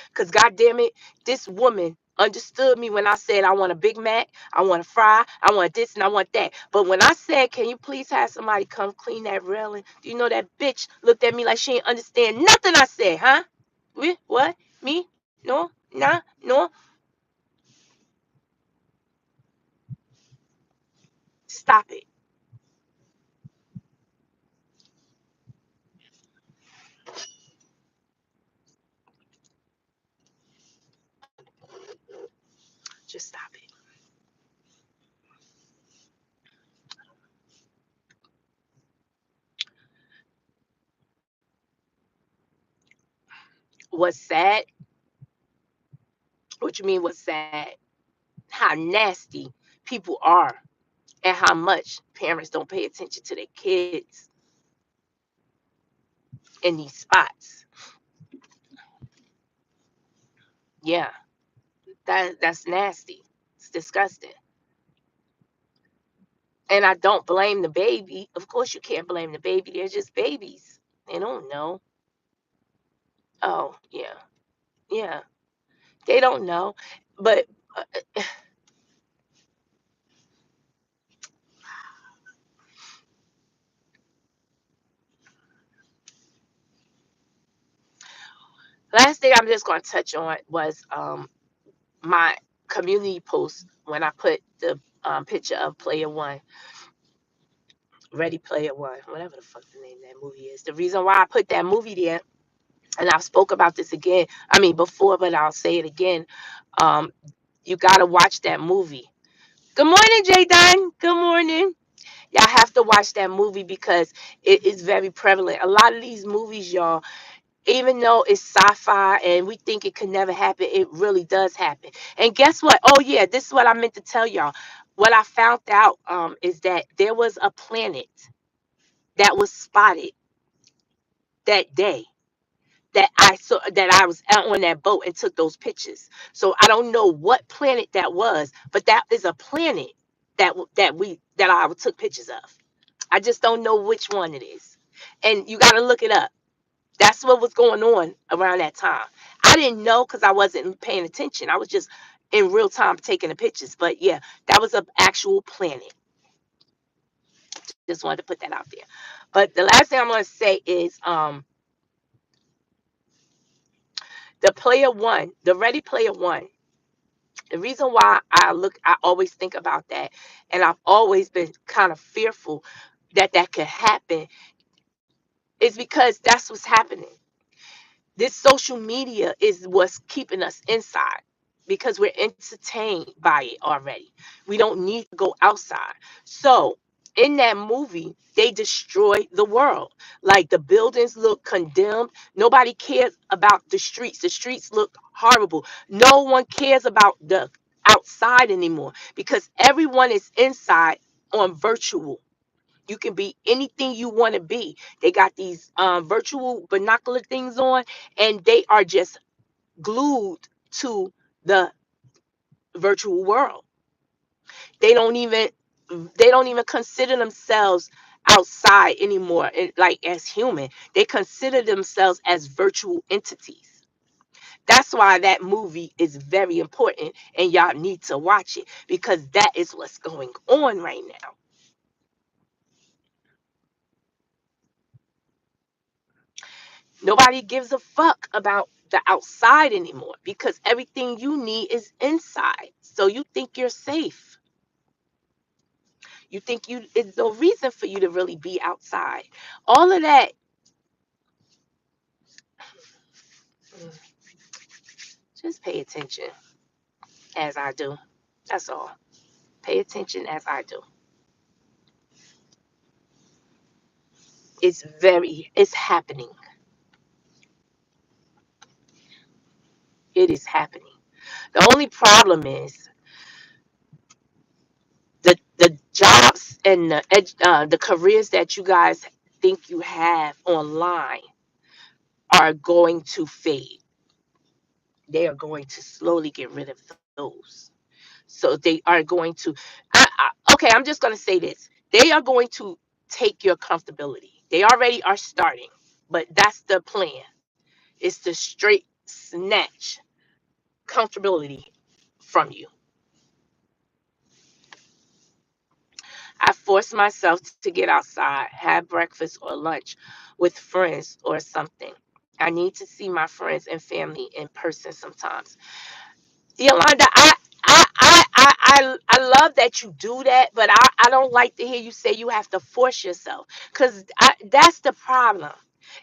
Because, goddamn it, this woman understood me when I said I want a Big Mac, I want a fry, I want this, and I want that. But when I said, can you please have somebody come clean that railing? Do you know that bitch looked at me like she didn't understand nothing I said, huh? What? Me? No? Nah? No? Stop it. Just stop it. What's sad? What you mean what's sad? How nasty people are and how much parents don't pay attention to their kids in these spots. Yeah. That's nasty. It's disgusting. And I don't blame the baby. Of course you can't blame the baby. They're just babies. They don't know. Oh, yeah. Yeah. They don't know. But last thing I'm just going to touch on was my community post when I put the picture of Player One, Ready Player One, whatever the fuck the name of that movie is. The reason why I put that movie there, and I've spoke about this again, I mean before, but I'll say it again. Um, you gotta watch that movie. Good morning, Jay Dunn. Good morning. Y'all have to watch that movie because it is very prevalent. A lot of these movies, y'all, even though it's sci-fi and we think it could never happen, it really does happen. And guess what? Oh yeah, this is what I meant to tell y'all. What I found out is that there was a planet that was spotted that day that I saw, that I was out on that boat and took those pictures. So I don't know what planet that was, but that is a planet that I took pictures of. I just don't know which one it is. And you got to look it up. That's what was going on around that time. I didn't know because I wasn't paying attention. I was just in real time taking the pictures. But yeah, that was an actual planet. Just wanted to put that out there. But the last thing I'm going to say is the Player One, the Ready Player One. The reason why I always think about that, and I've always been kind of fearful that that could happen, is because that's what's happening. This social media is what's keeping us inside because we're entertained by it already. We don't need to go outside. So in that movie, they destroy the world. Like the buildings look condemned. Nobody cares about the streets. The streets look horrible. No one cares about the outside anymore because everyone is inside on virtual. You can be anything you want to be. They got these virtual binocular things on, and they are just glued to the virtual world. They don't even they don't even consider themselves outside anymore, like as human. They consider themselves as virtual entities. That's why that movie is very important, and y'all need to watch it because that is what's going on right now. Nobody gives a fuck about the outside anymore because everything you need is inside. So you think you're safe. You think you it's no reason for you to really be outside. All of that, just pay attention as I do. That's all. Pay attention as I do. It's happening. It is happening. The only problem is the jobs and the careers that you guys think you have online are going to fade. They are going to slowly get rid of those. So they are going to, okay, I'm just going to say this. They are going to take your comfortability. They already are starting, but that's the plan. It's to straight snatch comfortability from you. I force myself to get outside, have breakfast or lunch with friends or something. I need to see my friends and family in person sometimes. Yolanda, I love that you do that, but I don't like to hear you say you have to force yourself because that's the problem.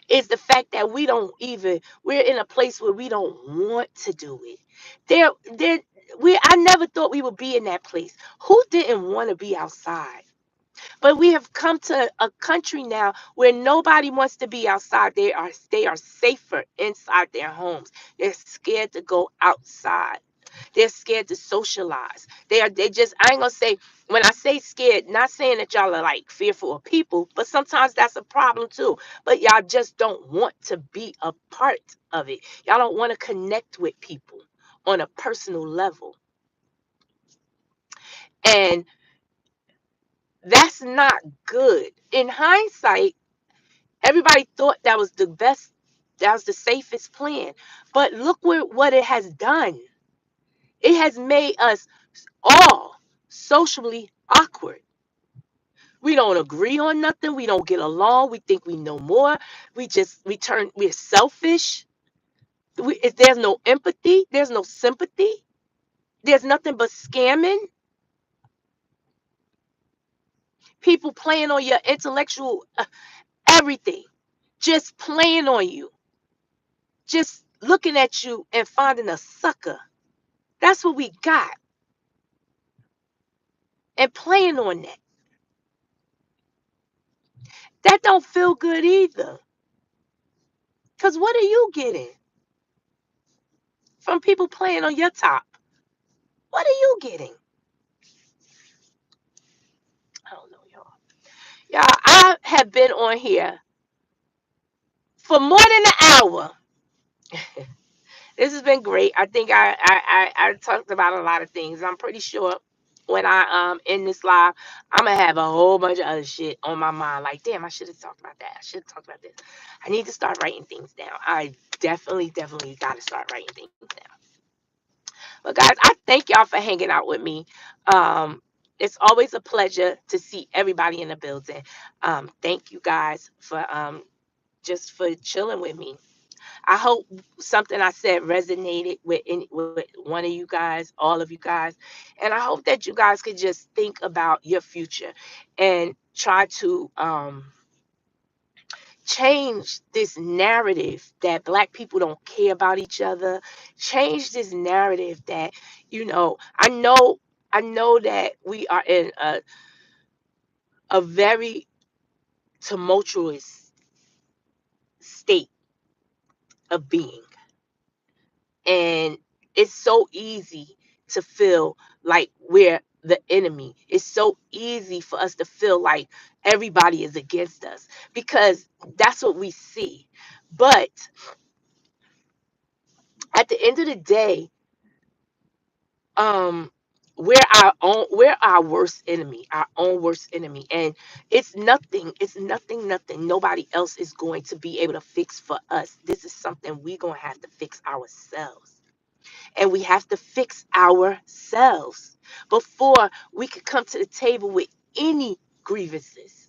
Is the fact that we're in a place where we don't want to do it. There, I never thought we would be in that place. Who didn't want to be outside? But we have come to a country now where nobody wants to be outside. They are safer inside their homes. They're scared to go outside. They're scared to socialize. They just I ain't gonna say when I say scared, not saying that y'all are like fearful of people, but sometimes that's a problem too. But y'all just don't want to be a part of it. Y'all don't want to connect with people on a personal level. And that's not good. In hindsight, everybody thought that was the best, that was the safest plan. But look what it has done. It has made us all socially awkward. We don't agree on nothing. We don't get along. We think we know more. We're selfish. There's no empathy. There's no sympathy. There's nothing but scamming. People playing on your intellectual everything. Just playing on you. Just looking at you and finding a sucker. That's what we got. And playing on that. That don't feel good either. Because what are you getting from people playing on your top? What are you getting? I don't know, y'all. Y'all, I have been on here for more than an hour. This has been great. I think I talked about a lot of things. I'm pretty sure when I end this live, I'm gonna have a whole bunch of other shit on my mind. Like, damn, I should have talked about that. I should have talked about this. I need to start writing things down. I definitely gotta start writing things down. But guys, I thank y'all for hanging out with me. It's always a pleasure to see everybody in the building. Thank you guys for just for chilling with me. I hope something I said resonated with one of you guys, all of you guys. And I hope that you guys could just think about your future and try to change this narrative that black people don't care about each other. Change this narrative that, I know that we are in a very tumultuous state of being. And it's so easy to feel like we're the enemy. It's so easy for us to feel like everybody is against us because that's what we see. But at the end of the day, um we're our worst enemy, our own worst enemy. And it's nothing nobody else is going to be able to fix for us. This is something we're going to have to fix ourselves, and we have to fix ourselves before we could come to the table with any grievances.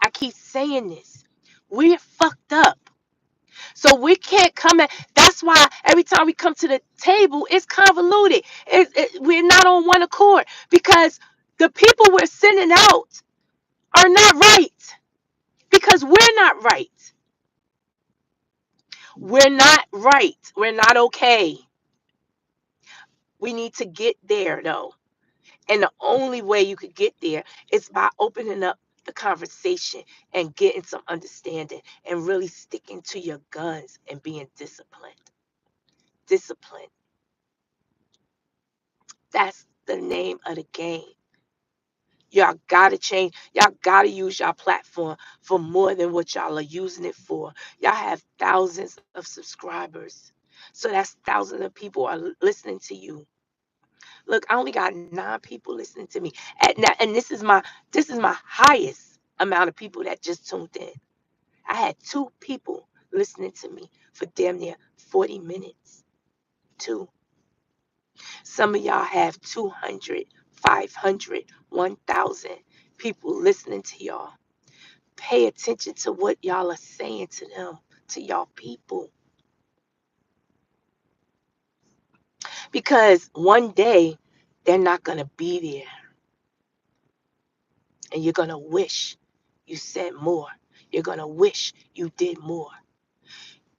I keep saying this. We're fucked up. So we can't come at. That's why every time we come to the table, it's convoluted. We're not on one accord because the people we're sending out are not right because we're not right. We're not right. We're not okay. We need to get there though. And the only way you could get there is by opening up the conversation and getting some understanding and really sticking to your guns and being disciplined. Discipline. That's the name of the game. Y'all gotta change. Y'all gotta use y'all platform for more than what y'all are using it for. Y'all have thousands of subscribers. So that's thousands of people are listening to you. Look, I only got 9 people listening to me. And this is my highest amount of people that just tuned in. I had 2 people listening to me for damn near 40 minutes. 2. Some of y'all have 200, 500, 1,000 people listening to y'all. Pay attention to what y'all are saying to them, to y'all people. Because one day they're not going to be there. And you're going to wish you said more. You're going to wish you did more.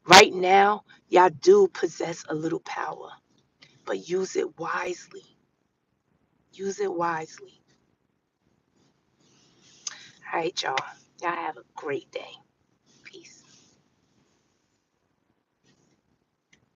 Right now, y'all do possess a little power, but use it wisely. Use it wisely. All right, y'all. Y'all have a great day.